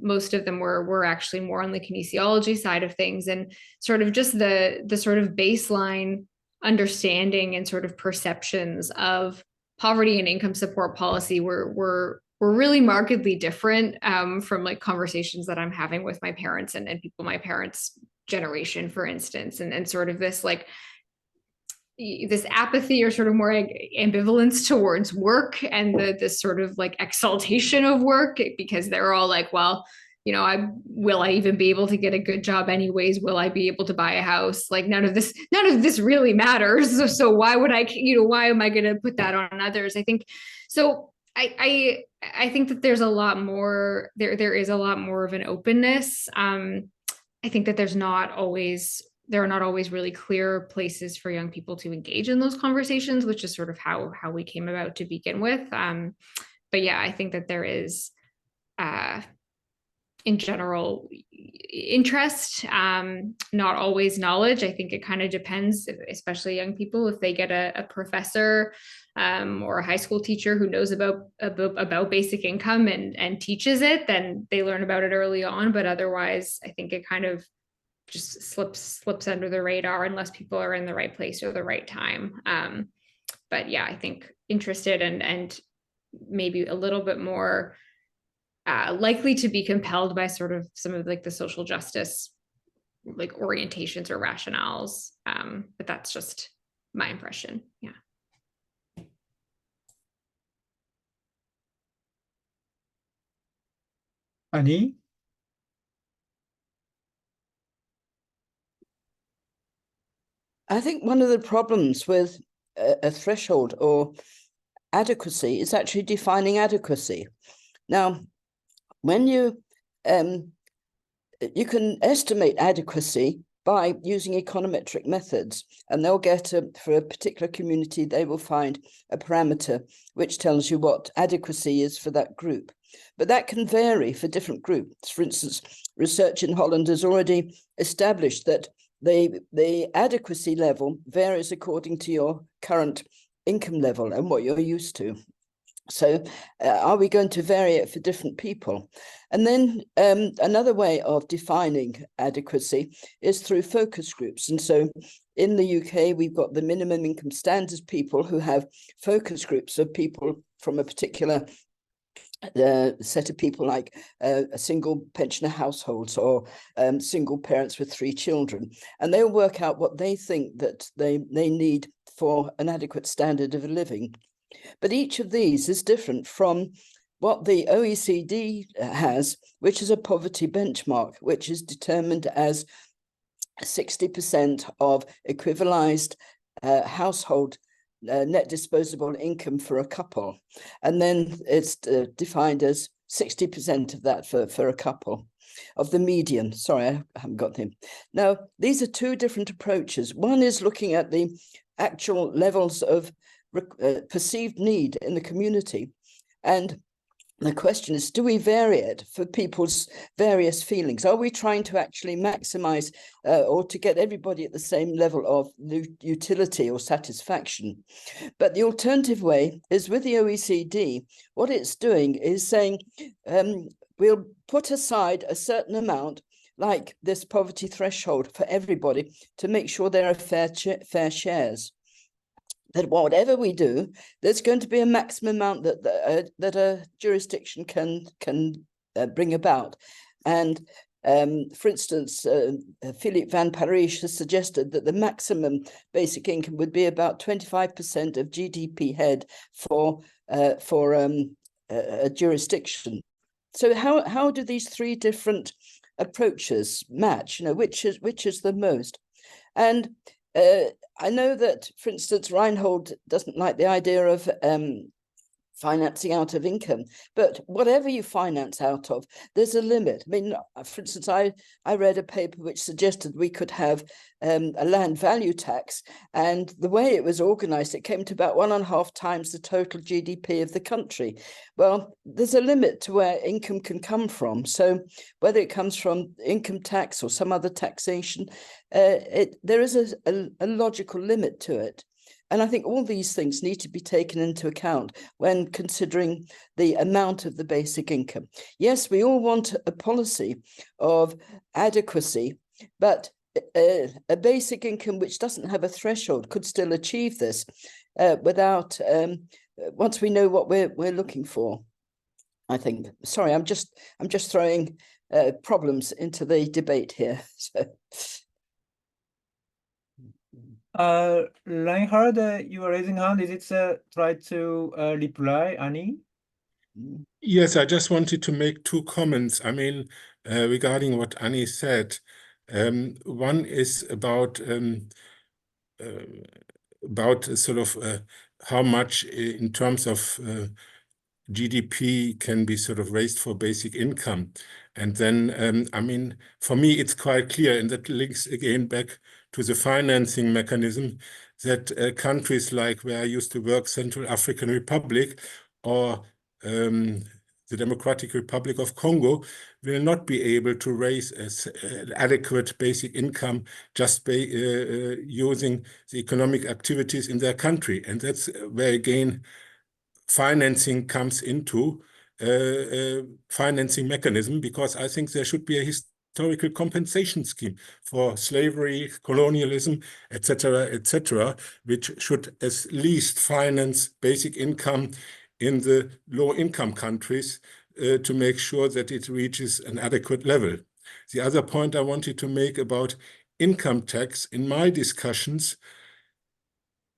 most of them were actually more on the kinesiology side of things, and sort of just the sort of baseline understanding and sort of perceptions of poverty and income support policy were really markedly different from like conversations that I'm having with my parents and people my parents' generation, for instance, and sort of this like this apathy or sort of more like ambivalence towards work, and this sort of like exaltation of work, because they're all like, well, you know, will I even be able to get a good job anyways? Will I be able to buy a house? Like none of this really matters. So why would I, why am I going to put that on others? I think so. I think that there's a lot more, there is a lot more of an openness. I think that there are not always really clear places for young people to engage in those conversations, which is sort of how we came about to begin with. But yeah, I think that there is, in general, interest, not always knowledge. I think it kind of depends, especially young people, if they get a professor or a high school teacher who knows about basic income and teaches it, then they learn about it early on. But otherwise, I think it kind of just slips under the radar unless people are in the right place or the right time. But yeah, I think interested and maybe a little bit more likely to be compelled by sort of some of like the social justice like orientations or rationales. But that's just my impression. Yeah. Annie? I think one of the problems with a threshold or adequacy is actually defining adequacy. Now, when you can estimate adequacy by using econometric methods, and they'll get for a particular community, they will find a parameter which tells you what adequacy is for that group. But that can vary for different groups. For instance, research in Holland has already established that the adequacy level varies according to your current income level and what you're used to. So are we going to vary it for different people? And then another way of defining adequacy is through focus groups. And so in the UK, we've got the minimum income standards people who have focus groups of people from a particular set of people, like a single pensioner households or single parents with 3 children. And they'll work out what they think that they need for an adequate standard of living. But each of these is different from what the OECD has, which is a poverty benchmark, which is determined as 60% of equivalized household net disposable income for a couple. And then it's defined as 60% of that for a couple of the median. Sorry, I haven't got him. Now, these are 2 different approaches. One is looking at the actual levels of perceived need in the community. And the question is, do we vary it for people's various feelings? Are we trying to actually maximize or to get everybody at the same level of utility or satisfaction? But the alternative way is with the OECD, what it's doing is saying, we'll put aside a certain amount, like this poverty threshold for everybody, to make sure there are fair shares. That whatever we do, there's going to be a maximum amount that a jurisdiction can bring about. And for instance, Philippe Van Parijs has suggested that the maximum basic income would be about 25% of GDP head for a jurisdiction. So how do these three different approaches match? You know, which is the most? And I know that, for instance, Reinhold doesn't like the idea of financing out of income, but whatever you finance out of, there's a limit. I mean, for instance, I read a paper which suggested we could have a land value tax, and the way it was organized, it came to about 1.5 times the total GDP of the country. Well, there's a limit to where income can come from. So whether it comes from income tax or some other taxation, there is a logical limit to it. And I think all these things need to be taken into account when considering the amount of the basic income. Yes, we all want a policy of adequacy, but a basic income which doesn't have a threshold could still achieve this without, once we know what we're looking for, I think. Sorry, I'm just throwing problems into the debate here. Reinhard, you are raising hand. Is it try to reply, Annie? Yes, I just wanted to make 2 comments. I mean, regarding what Annie said. One is about sort of how much in terms of GDP can be sort of raised for basic income. And then, I mean, for me, it's quite clear, and that links again back to the financing mechanism, that countries like where I used to work, Central African Republic or the Democratic Republic of Congo, will not be able to raise an adequate basic income just by using the economic activities in their country. And that's where, again, financing comes into financing mechanism, because I think there should be a historical compensation scheme for slavery, colonialism, etc., which should at least finance basic income in the low-income countries to make sure that it reaches an adequate level. The other point I wanted to make about income tax, in my discussions,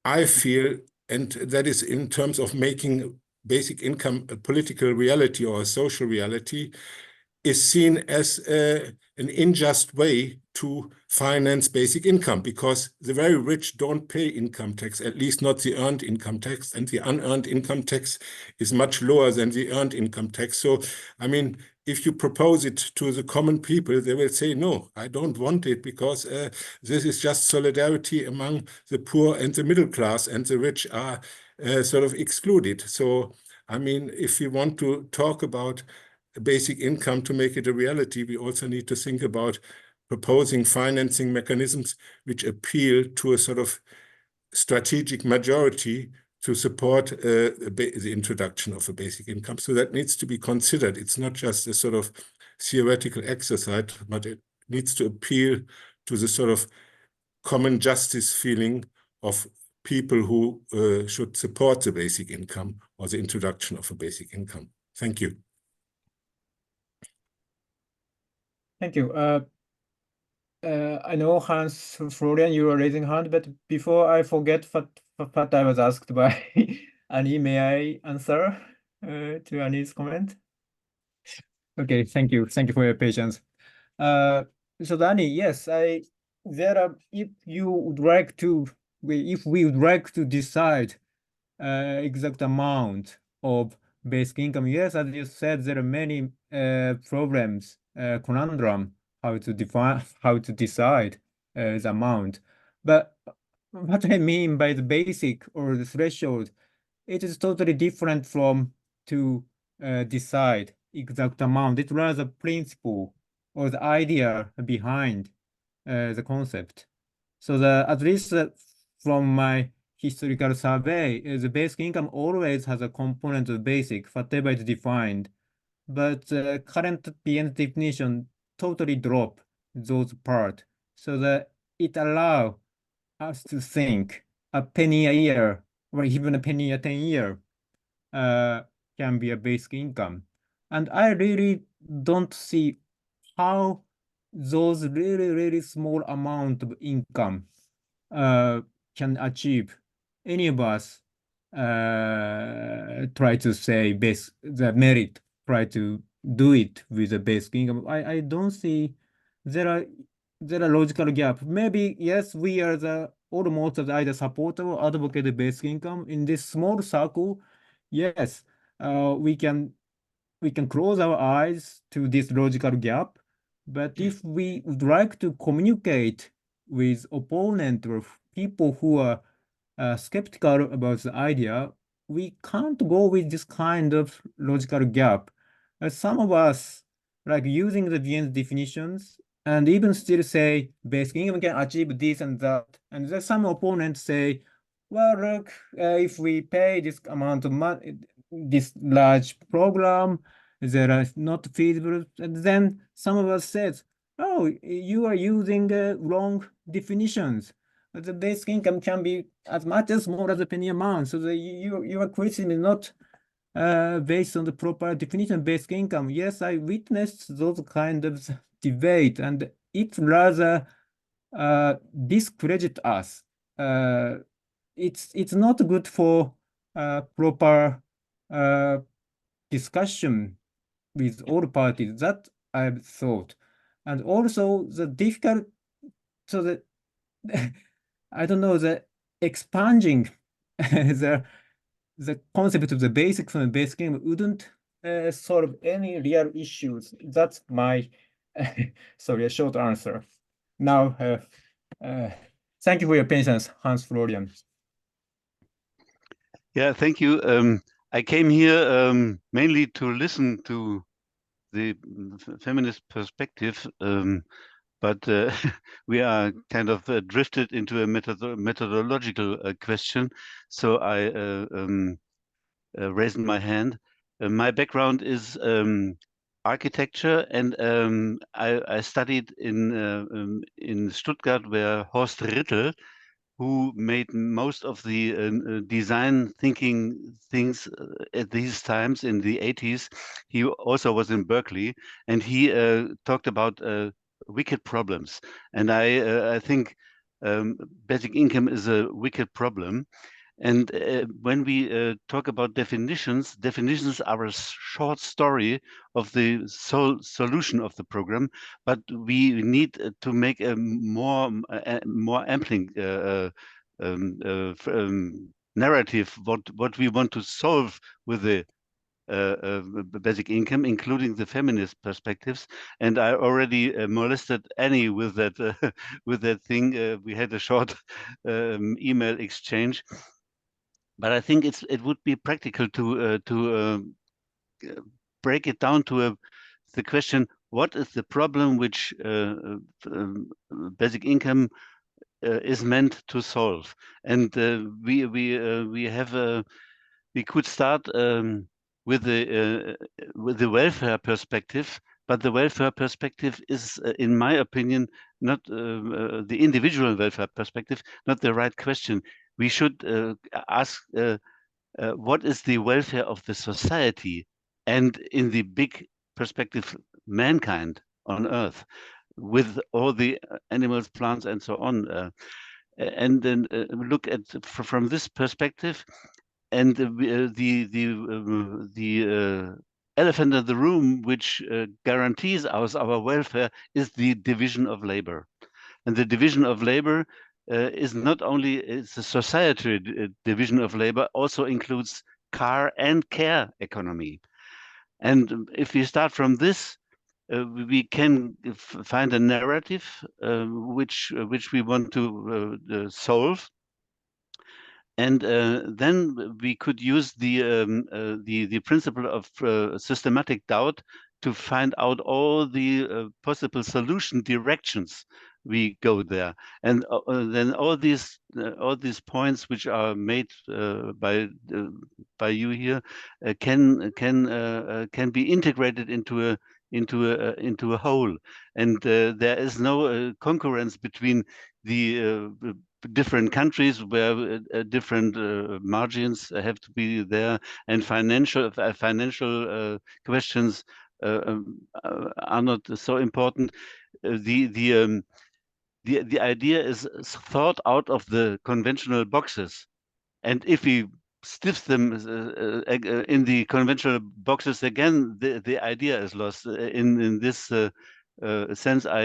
I feel, and that is in terms of making basic income a political reality or a social reality, is seen as an unjust way to finance basic income, because the very rich don't pay income tax, at least not the earned income tax, and the unearned income tax is much lower than the earned income tax. So, I mean, if you propose it to the common people, they will say, no, I don't want it, because this is just solidarity among the poor and the middle class, and the rich are sort of excluded. So, I mean, if you want to talk about basic income to make it a reality, we also need to think about proposing financing mechanisms which appeal to a sort of strategic majority to support the introduction of a basic income. So that needs to be considered. It's not just a sort of theoretical exercise, but it needs to appeal to the sort of common justice feeling of people who should support the basic income or the introduction of a basic income. Thank you. Thank you. I know Hans Florian, you are raising hand, but before I forget what I was asked by Annie, may I answer to Annie's comment? Okay, thank you. Thank you for your patience. So Annie, yes, if we would like to decide exact amount of basic income, yes, as you said, there are many problems, conundrum, how to decide the amount. But what I mean by the basic or the threshold, it is totally different from to decide exact amount. It was a principle or the idea behind the concept. So at least from my historical survey, the basic income always has a component of basic, whatever is defined. But current BIEN definition totally drop those part, so that it allow us to think a penny a year or even a penny a 10 year can be a basic income. And I really don't see how those really small amount of income can achieve any of us try to say the merit, try to do it with the basic income. I don't see there are logical gap. Maybe yes, we are the almost either supporter or advocate basic income in this small circle. Yes, we can close our eyes to this logical gap. But if we would like to communicate with opponent or people who are skeptical about the idea, we can't go with this kind of logical gap. Some of us like using the BIEN's definitions and even still say basic income can achieve this and that. And then some opponents say, well, look, if we pay this amount of money, this large program, there are not feasible. And then some of us says, oh, you are using wrong definitions. The basic income can be as much as small as a penny amount. So your criticism is not based on the proper definition of basic income. Yes, I witnessed those kind of debate, and it rather discredit us. It's not good for proper discussion with all parties. That I've thought, and also the difficult. So the I don't know, the expanding the concept of the basics and basic income wouldn't solve any real issues. That's my sorry, a short answer. Now, thank you for your patience, Hans Florian. Yeah, thank you. I came here mainly to listen to the feminist perspective, but we are kind of drifted into a methodological question. So I raised my hand. My background is architecture, and I studied in Stuttgart, where Horst Rittel, who made most of the design thinking things at these times in the 80s. He also was in Berkeley, and he talked about wicked problems. And I think basic income is a wicked problem. And when we talk about definitions, definitions are a short story of the solution of the program, but we need to make a more ampling narrative what we want to solve with the basic income, including the feminist perspectives. And I already molested Annie with that with that thing. We had a short email exchange. But I think it would be practical to break it down to the question: what is the problem which basic income is meant to solve? And we could start with the welfare perspective. But the welfare perspective is, in my opinion, not the individual welfare perspective, not the right question. We should ask what is the welfare of the society, and in the big perspective, mankind on Earth, with all the animals, plants, and so on. And then look at from this perspective, and the elephant in the room, which guarantees our welfare, is the division of labor. And the division of labor is not only it's a societary division of labor, also includes car and care economy. And if we start from this, we can find a narrative which we want to solve. And then we could use the principle of systematic doubt to find out all the possible solution directions we go there. And then all these points which are made by you here can be integrated into a whole. And there is no concurrence between the different countries where different margins have to be there, and financial questions are not so important. The idea is thought out of the conventional boxes, and if we stiff them in the conventional boxes again, the idea is lost. In this sense, I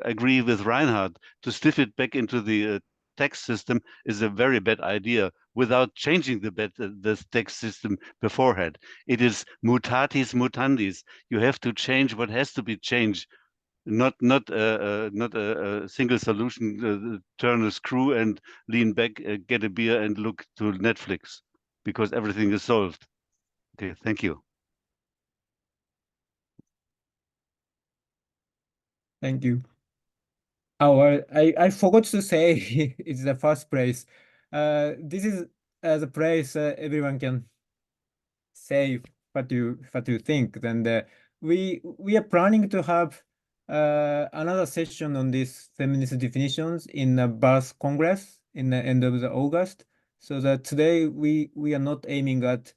agree with Reinhard. To stiff it back into the tax system is a very bad idea without changing the tax system beforehand. It is mutatis mutandis. You have to change what has to be changed. Not a single solution. Turn a screw and lean back, get a beer, and look to Netflix, because everything is solved. Okay, thank you. Thank you. Oh, I forgot to say it's the first place. This is the place everyone can say what you think. Then we are planning to have another session on this feminist definitions in the Birth Congress in the end of the August. So that today we are not aiming at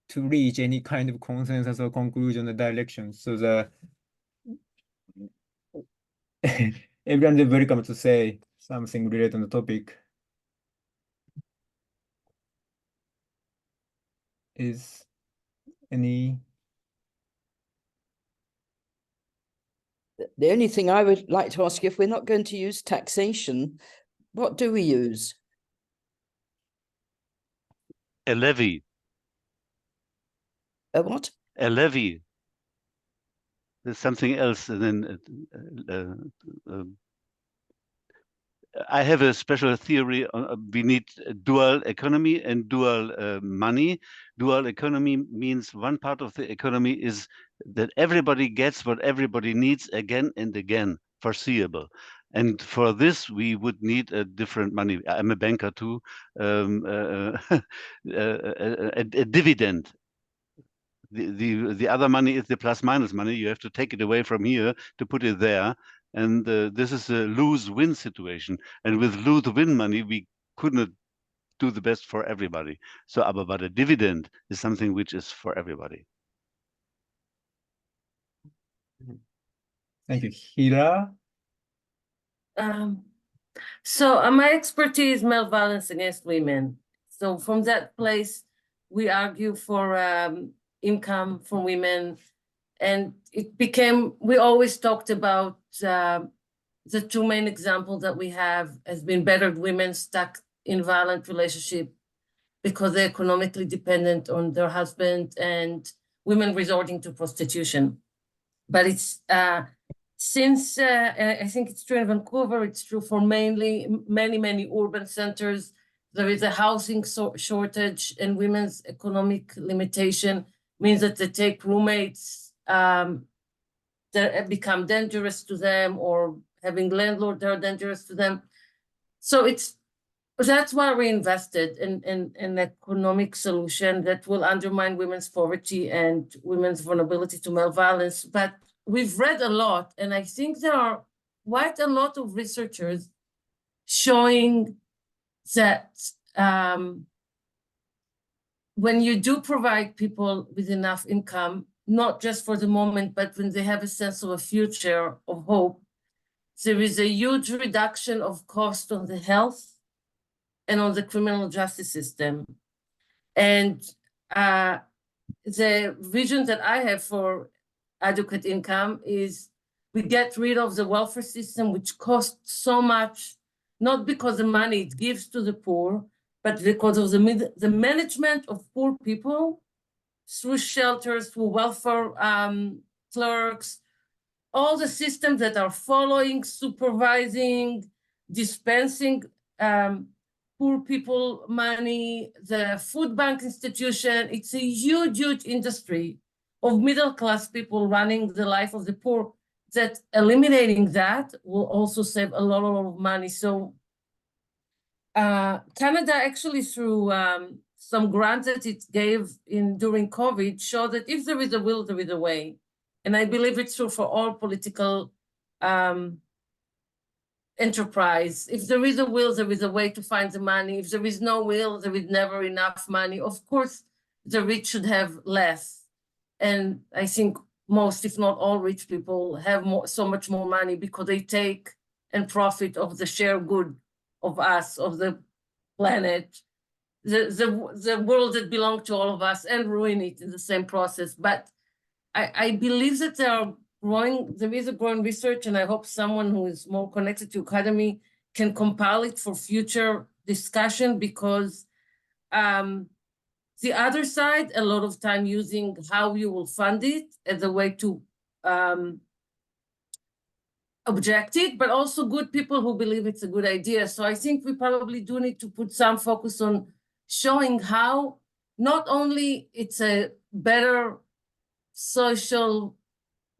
to reach any kind of consensus or conclusion or direction. So the everyone is welcome to say something related on the topic. Is any? The only thing I would like to ask, if we're not going to use taxation, what do we use? A levy. A what? A levy. There's something else. And then I have a special theory. We need a dual economy and dual money. Dual economy means one part of the economy is that everybody gets what everybody needs again and again, foreseeable. And for this, we would need a different money. I'm a banker too. A dividend. The other money is the plus minus money. You have to take it away from here to put it there. And this is a lose-win situation. And with lose-win money, we couldn't do the best for everybody. So, but a dividend is something which is for everybody. Thank you. Hira? So my expertise, male violence against women. So from that place, we argue for income for women. And it became, we always talked about the two main examples that we have has been battered women stuck in violent relationship because they're economically dependent on their husband, and women resorting to prostitution. But it's since I think it's true in Vancouver, it's true for many urban centers. There is a housing shortage, and women's economic limitation means that they take roommates that become dangerous to them, or having landlords that are dangerous to them. So that's why we invested in an economic solution that will undermine women's poverty and women's vulnerability to male violence. But we've read a lot, and I think there are quite a lot of researchers showing that when you do provide people with enough income, not just for the moment, but when they have a sense of a future of hope, there is a huge reduction of cost on the health and on the criminal justice system. And the vision that I have for adequate income is we get rid of the welfare system, which costs so much, not because the money it gives to the poor, but because of the management of poor people through shelters, through welfare clerks, all the systems that are following, supervising, dispensing poor people money, the food bank institution. It's a huge, huge industry of middle-class people running the life of the poor, that eliminating that will also save a lot of money. So Canada actually, through some grants that it gave during COVID, showed that if there is a will, there is a way. And I believe it's true for all political enterprise. If there is a will, there is a way to find the money. If there is no will, there is never enough money. Of course, the rich should have less. And I think most, if not all, rich people have so much more money because they take and profit of the shared good of us, of the planet. the world that belongs to all of us and ruin it in the same process. But I believe that there is a growing research, and I hope someone who is more connected to academy can compile it for future discussion, because the other side, a lot of time using how you will fund it as a way to object it, but also good people who believe it's a good idea. So I think we probably do need to put some focus on showing how not only it's a better social,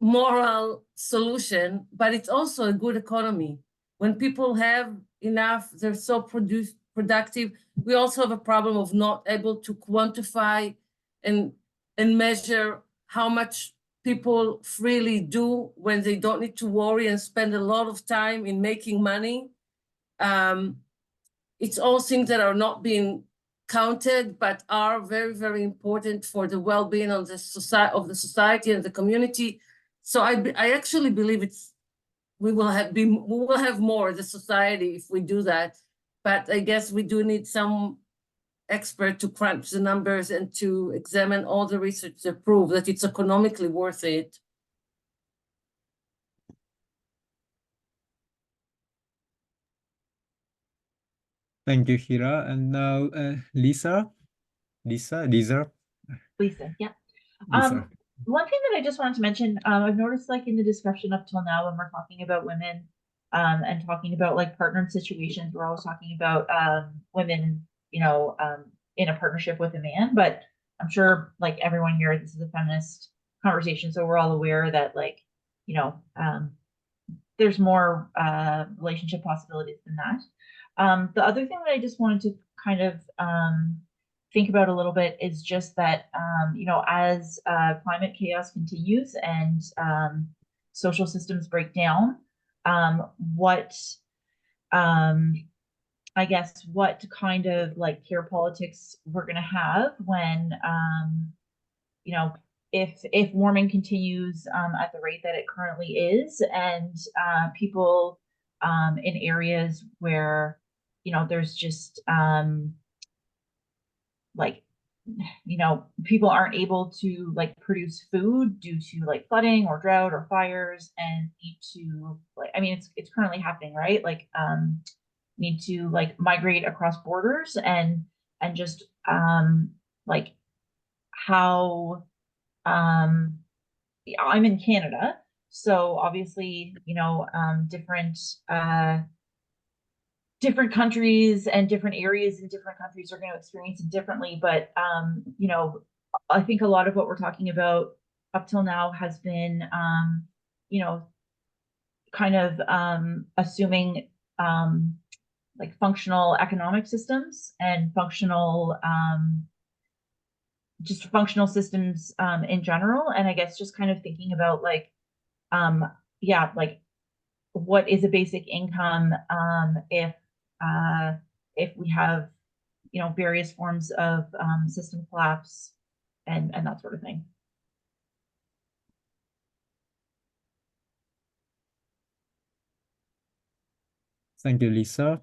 moral solution, but it's also a good economy. When people have enough, they're so productive. We also have a problem of not able to quantify and measure how much people freely do when they don't need to worry and spend a lot of time in making money. It's all things that are not being counted, but are very, very important for the well-being of the society and the community. So I actually believe we will have more as a society if we do that. But I guess we do need some expert to crunch the numbers and to examine all the research that prove that it's economically worth it. Thank you, Hira. And now Lisa, Lisa, yeah. Lisa. One thing that I just wanted to mention, I've noticed like in the discussion up till now when we're talking about women and talking about like partnered situations, we're always talking about women, you know, in a partnership with a man, but I'm sure like everyone here, this is a feminist conversation, so we're all aware that like, you know, there's more relationship possibilities than that. The other thing that I just wanted to kind of think about a little bit is just that, you know, as climate chaos continues and social systems break down, I guess what kind of like care politics we're going to have when, you know, if warming continues at the rate that it currently is, and people in areas where, you know, there's just like, you know, people aren't able to like produce food due to like flooding or drought or fires, and need to like, I mean, it's currently happening, right? Like need to like migrate across borders and just like how I'm in Canada, so obviously, you know, different countries and different areas in different countries are going to experience it differently, but you know, I think a lot of what we're talking about up till now has been you know, kind of assuming like functional economic systems and functional just functional systems in general. And I guess just kind of thinking about like yeah, like what is a basic income if we have, you know, various forms of system collapse and that sort of thing. Thank you, Lisa.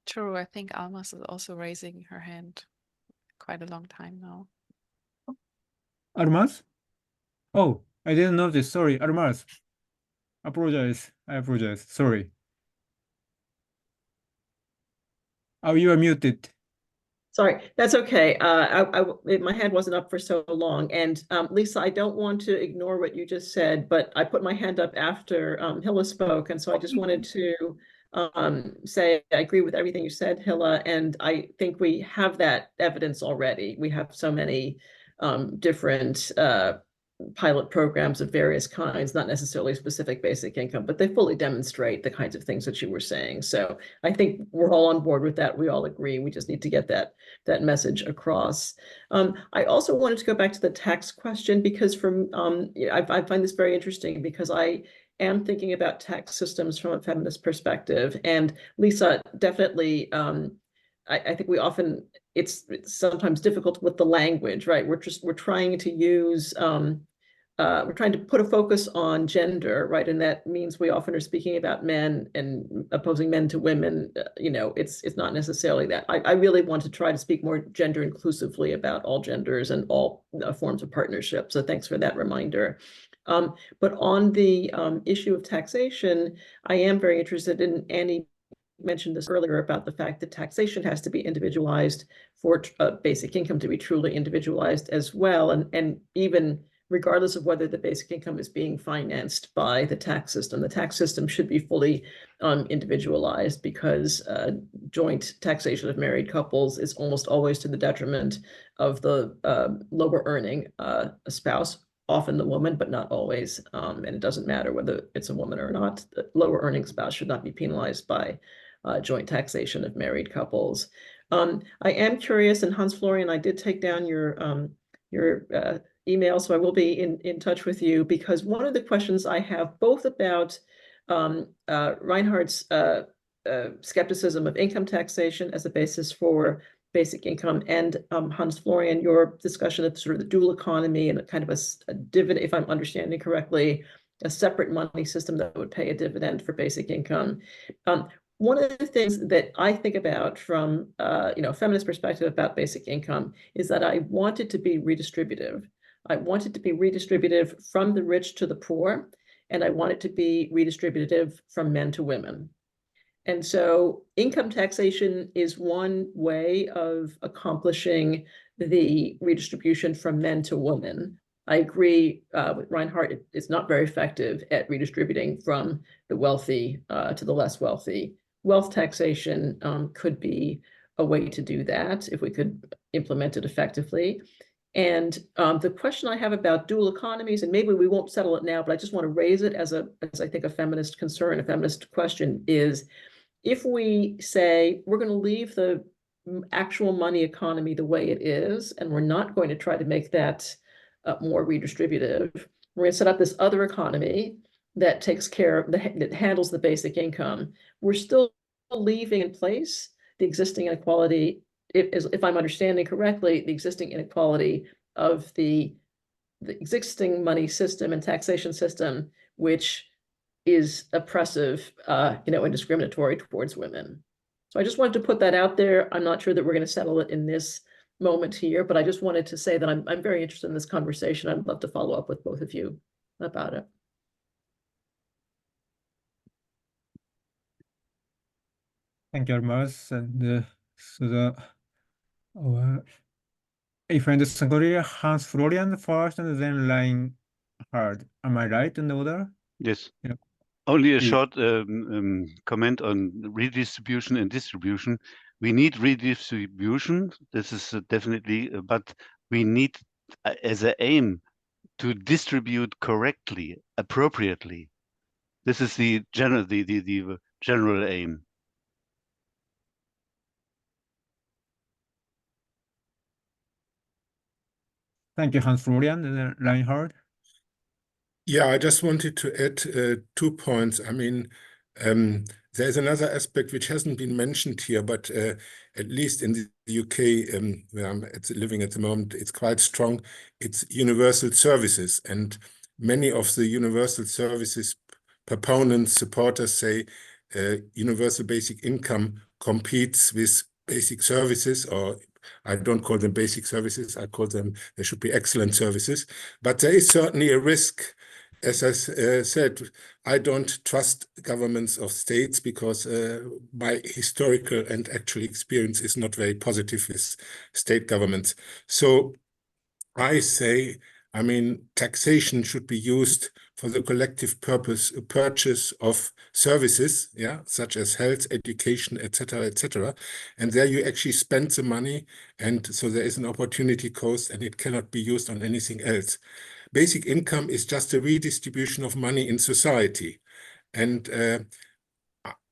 True, I think Almaz is also raising her hand quite a long time now. Almaz? Oh, I didn't notice. Sorry, Almaz. Apologize. I apologize. Sorry. Oh, you are muted. Sorry, that's okay. My hand wasn't up for so long. And Lisa, I don't want to ignore what you just said, but I put my hand up after Hilla spoke. And so I just wanted to say I agree with everything you said, Hilla, and I think we have that evidence already. We have so many different pilot programs of various kinds, not necessarily specific basic income, but they fully demonstrate the kinds of things that you were saying. So I think we're all on board with that. We all agree. We just need to get that message across. I also wanted to go back to the tax question, because I find this very interesting, because I am thinking about tax systems from a feminist perspective. And Lisa, definitely, I think it's sometimes difficult with the language, right? We're trying to use we're trying to put a focus on gender, right? And that means we often are speaking about men and opposing men to women. You know, it's not necessarily that. I really want to try to speak more gender inclusively about all genders and all forms of partnership. So thanks for that reminder. But on the issue of taxation, I am very interested in, Annie mentioned this earlier about the fact that taxation has to be individualized for basic income to be truly individualized as well. And even regardless of whether the basic income is being financed by the tax system should be fully individualized, because joint taxation of married couples is almost always to the detriment of the lower earning spouse, often the woman, but not always. And it doesn't matter whether it's a woman or not. The lower earning spouse should not be penalized by joint taxation of married couples. I am curious, and Hans Florian, I did take down your email, so I will be in touch with you, because one of the questions I have both about Reinhardt's skepticism of income taxation as a basis for basic income, and Hans Florian, your discussion of sort of the dual economy and a kind of a dividend, if I'm understanding correctly, a separate money system that would pay a dividend for basic income. One of the things that I think about from a feminist perspective about basic income is that I want it to be redistributive. I want it to be redistributive from the rich to the poor, and I want it to be redistributive from men to women. And so income taxation is one way of accomplishing the redistribution from men to women. I agree with Reinhardt, it's not very effective at redistributing from the wealthy to the less wealthy. Wealth taxation could be a way to do that if we could implement it effectively. And the question I have about dual economies, and maybe we won't settle it now, but I just want to raise it as I think a feminist concern, a feminist question, is if we say we're going to leave the actual money economy the way it is, and we're not going to try to make that more redistributive, we're going to set up this other economy that takes care of, that handles the basic income, we're still leaving in place the existing inequality, if I'm understanding correctly, the existing inequality of the existing money system and taxation system, which is oppressive, and discriminatory towards women. So I just wanted to put that out there. I'm not sure that we're going to settle it in this moment here, but I just wanted to say that I'm very interested in this conversation. I'd love to follow up with both of you about it. Thank you, Almaz. And if I understand correctly, Hans Florian first and then Reinhard. Am I right in the order? Yes. Yeah. Only a short comment on redistribution and distribution. We need redistribution. This is definitely, but we need as an aim to distribute correctly, appropriately. This is the general aim. Thank you, Hans Florian and Reinhard. Yeah, I just wanted to add 2 points. I mean, there's another aspect which hasn't been mentioned here, but at least in the UK, where I'm living at the moment, it's quite strong. It's universal services. And many of the universal services proponents, supporters say universal basic income competes with basic services, or I don't call them basic services, I call them, they should be excellent services. But there is certainly a risk. As I said, I don't trust governments of states because my historical and actual experience is not very positive with state governments. So I say, I mean, taxation should be used for the collective purchase of services, yeah, such as health, education, etc., etc. And there you actually spend the money, and so there is an opportunity cost, and it cannot be used on anything else. Basic income is just a redistribution of money in society, and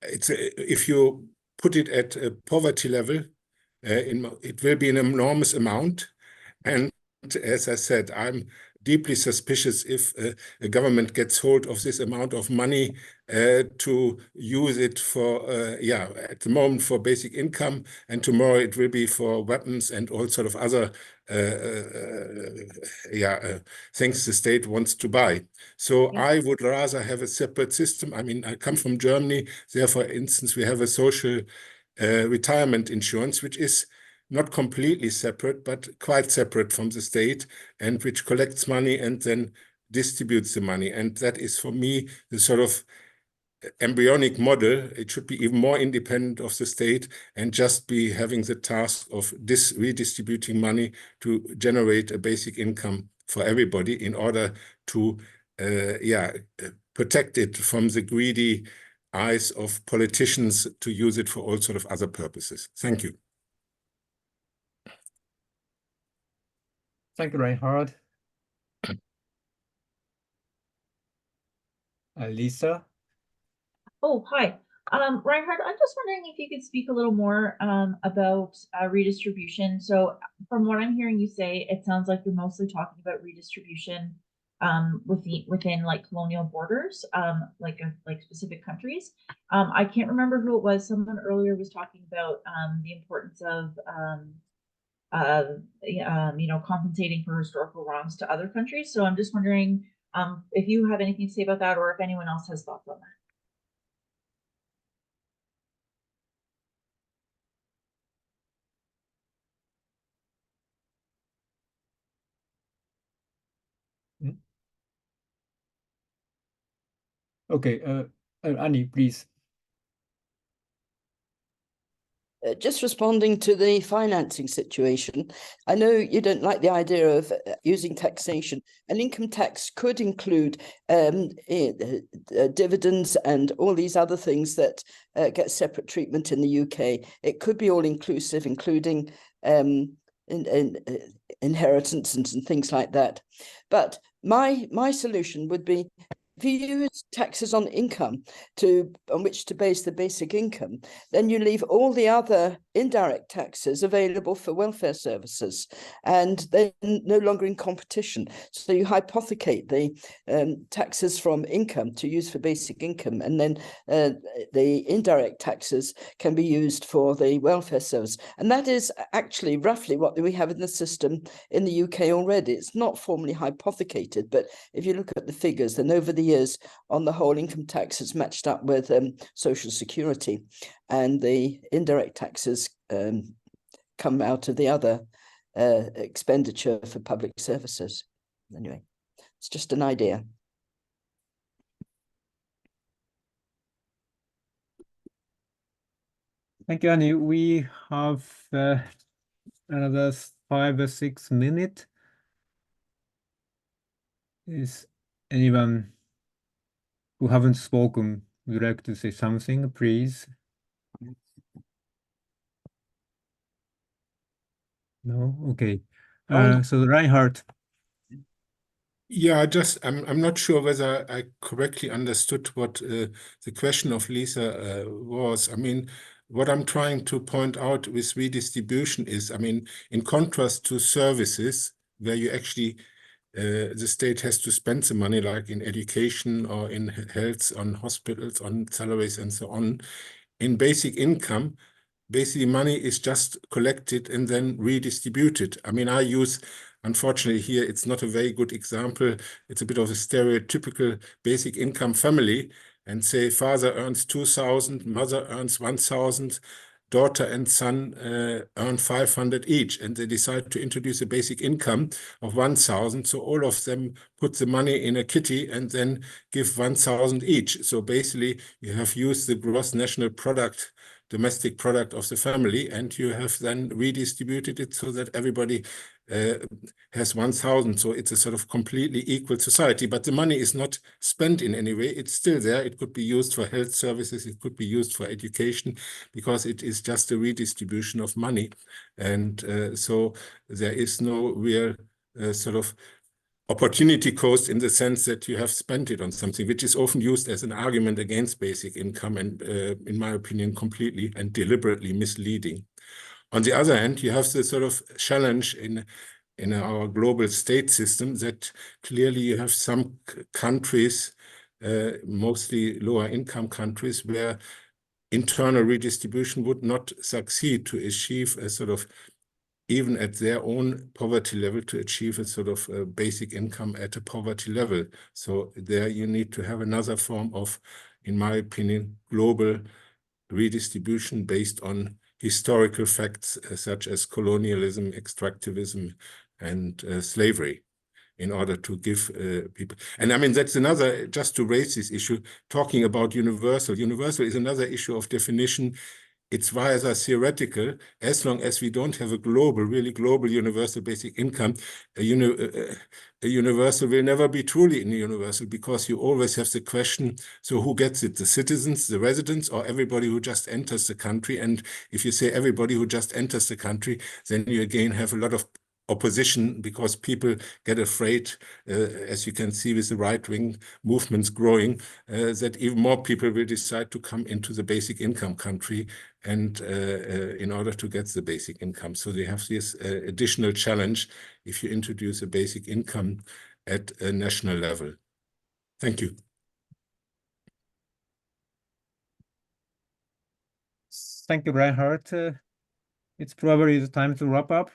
if you put it at a poverty level, it will be an enormous amount. And as I said, I'm deeply suspicious if a government gets hold of this amount of money to use it for, at the moment for basic income, and tomorrow it will be for weapons and all sort of other things the state wants to buy. So I would rather have a separate system. I mean, I come from Germany. There, for instance, we have a social retirement insurance, which is not completely separate, but quite separate from the state, and which collects money and then distributes the money. And that is, for me, the sort of embryonic model. It should be even more independent of the state and just be having the task of redistributing money to generate a basic income for everybody in order to protect it from the greedy eyes of politicians to use it for all sort of other purposes. Thank you. Thank you, Reinhard. Lisa? Oh, hi. Reinhard, I'm just wondering if you could speak a little more about redistribution. So from what I'm hearing you say, it sounds like you're mostly talking about redistribution within like colonial borders, like specific countries. I can't remember who it was. Someone earlier was talking about the importance of compensating for historical wrongs to other countries. So I'm just wondering if you have anything to say about that, or if anyone else has thoughts on that. Okay, Annie, please. Just responding to the financing situation, I know you don't like the idea of using taxation. An income tax could include dividends and all these other things that get separate treatment in the UK. It could be all inclusive, including inheritance and things like that. But my solution would be, if you use taxes on income on which to base the basic income, then you leave all the other indirect taxes available for welfare services, and they're no longer in competition. So you hypothecate the taxes from income to use for basic income, and then the indirect taxes can be used for the welfare service. And that is actually roughly what we have in the system in the UK already. It's not formally hypothecated, but if you look at the figures, then over the years, on the whole, income tax has matched up with social security, and the indirect taxes come out of the other expenditure for public services. Anyway, it's just an idea. Thank you, Annie. We have another 5 or 6 minutes. Is anyone who haven't spoken would like to say something, please? No? Okay. So Reinhard. Yeah, I'm not sure whether I correctly understood what the question of Lisa was. I mean, what I'm trying to point out with redistribution is, I mean, in contrast to services where you actually the state has to spend the money, like in education or in health, on hospitals, on salaries and so on. In basic income, basically money is just collected and then redistributed. I mean, unfortunately here, it's not a very good example. It's a bit of a stereotypical basic income family, and say father earns 2,000, mother earns 1,000, daughter and son earn 500 each, and they decide to introduce a basic income of 1,000. So all of them put the money in a kitty and then give 1,000 each. So basically you have used the gross national product, domestic product of the family, and you have then redistributed it so that everybody has 1,000. So it's a sort of completely equal society, but the money is not spent in any way. It's still there. It could be used for health services. It could be used for education, because it is just a redistribution of money. And so there is no real sort of opportunity cost in the sense that you have spent it on something, which is often used as an argument against basic income, and in my opinion, completely and deliberately misleading. On the other hand, you have the sort of challenge in in our global state system that clearly you have some countries, mostly lower income countries, where internal redistribution would not succeed to achieve a sort of, even at their own poverty level, to achieve a sort of basic income at a poverty level. So there you need to have another form of, in my opinion, global redistribution based on historical facts such as colonialism, extractivism, and slavery, in order to give people. And I mean, that's another, just to raise this issue, talking about universal. Universal is another issue of definition. It's rather theoretical. As long as we don't have a global, really global universal basic income, a universal will never be truly universal, because you always have the question, so who gets it? The citizens, the residents, or everybody who just enters the country? And if you say everybody who just enters the country, then you again have a lot of opposition, because people get afraid, as you can see with the right-wing movements growing, that even more people will decide to come into the basic income country and in order to get the basic income. So they have this additional challenge if you introduce a basic income at a national level. Thank you. Thank you, Reinhard. It's probably the time to wrap up.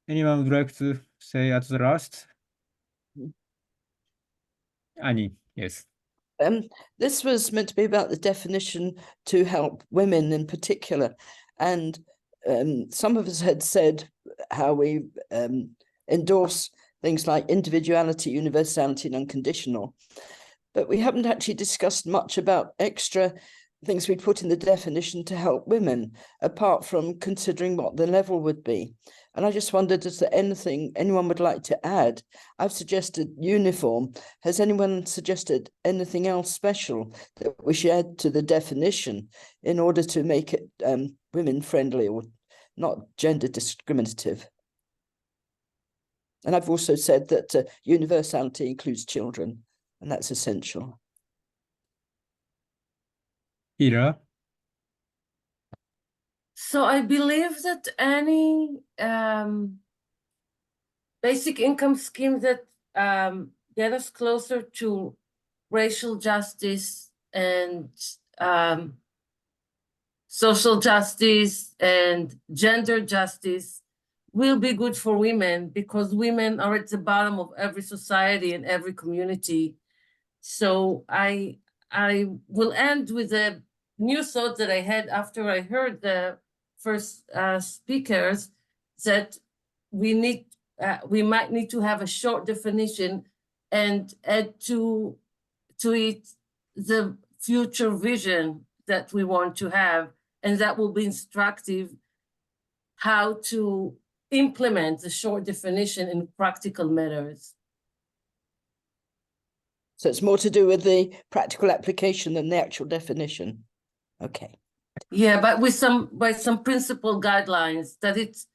Anyone would like to say at the last? Annie, yes. This was meant to be about the definition to help women in particular. And some of us had said how we endorse things like individuality, universality, and unconditional. But we haven't actually discussed much about extra things we put in the definition to help women, apart from considering what the level would be. And I just wondered, is there anything anyone would like to add? I've suggested uniform. Has anyone suggested anything else special that we should add to the definition in order to make it women friendly or not gender discriminative? And I've also said that universality includes children, and that's essential. Ira? So I believe that any basic income scheme that get us closer to racial justice and social justice and gender justice will be good for women, because women are at the bottom of every society and every community. So I will end with a new thought that I had after I heard the first speakers, that we might need to have a short definition and add to it the future vision that we want to have, and that will be instructive how to implement the short definition in practical matters. So it's more to do with the practical application than the actual definition. Okay. Yeah, but with some principal guidelines that is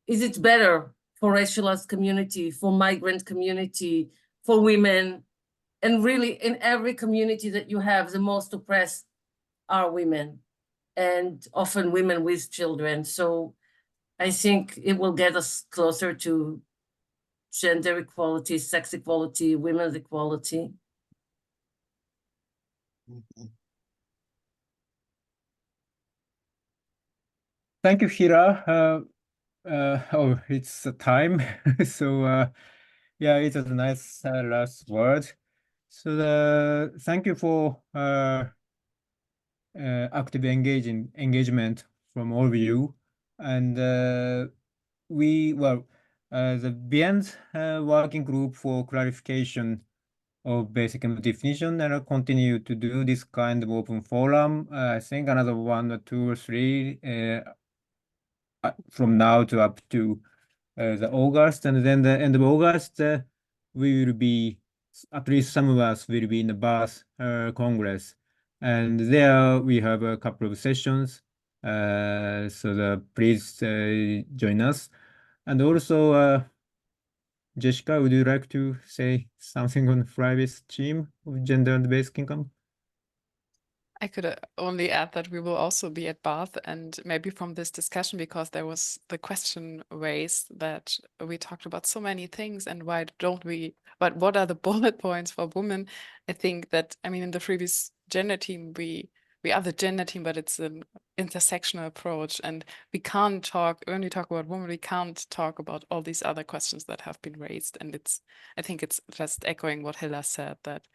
it better for racialized community, for migrant community, for women, and really in every community that you have, the most oppressed are women, and often women with children. So I think it will get us closer to gender equality, sex equality, women's equality. Mm-hmm. Thank you, Hira. Oh, it's time. So yeah, it was a nice last word. So thank you for active engagement from all of you. And the BIEN's working group for clarification of basic income definition, and I'll continue to do this kind of open forum. I think another 1 or 2 or 3 from now to up to the August, and then the end of August, we will be, at least some of us will be in the Bath Congress, and there we have a couple of sessions. So please join us. And also, Jessica, would you like to say something on FRIBIS team of gender and basic income? I could only add that we will also be at Bath, and maybe from this discussion, because there was the question raised that we talked about so many things and why don't we, but what are the bullet points for women? I think that, I mean, in the FRIBIS gender team, we are the gender team, but it's an intersectional approach, and we can't talk, when we talk about women, we can't talk about all these other questions that have been raised. And I think it's just echoing what Hilla said, that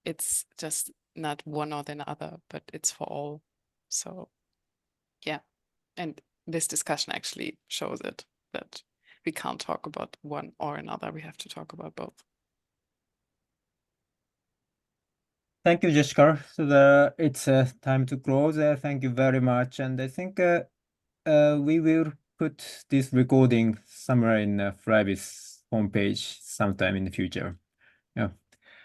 it's just not one or the other, but it's for all. So yeah, and this discussion actually shows it, that we can't talk about one or another, we have to talk about both. Thank you, Jessica. So it's time to close. Thank you very much. And I think we will put this recording somewhere in FRIBIS homepage sometime in the future.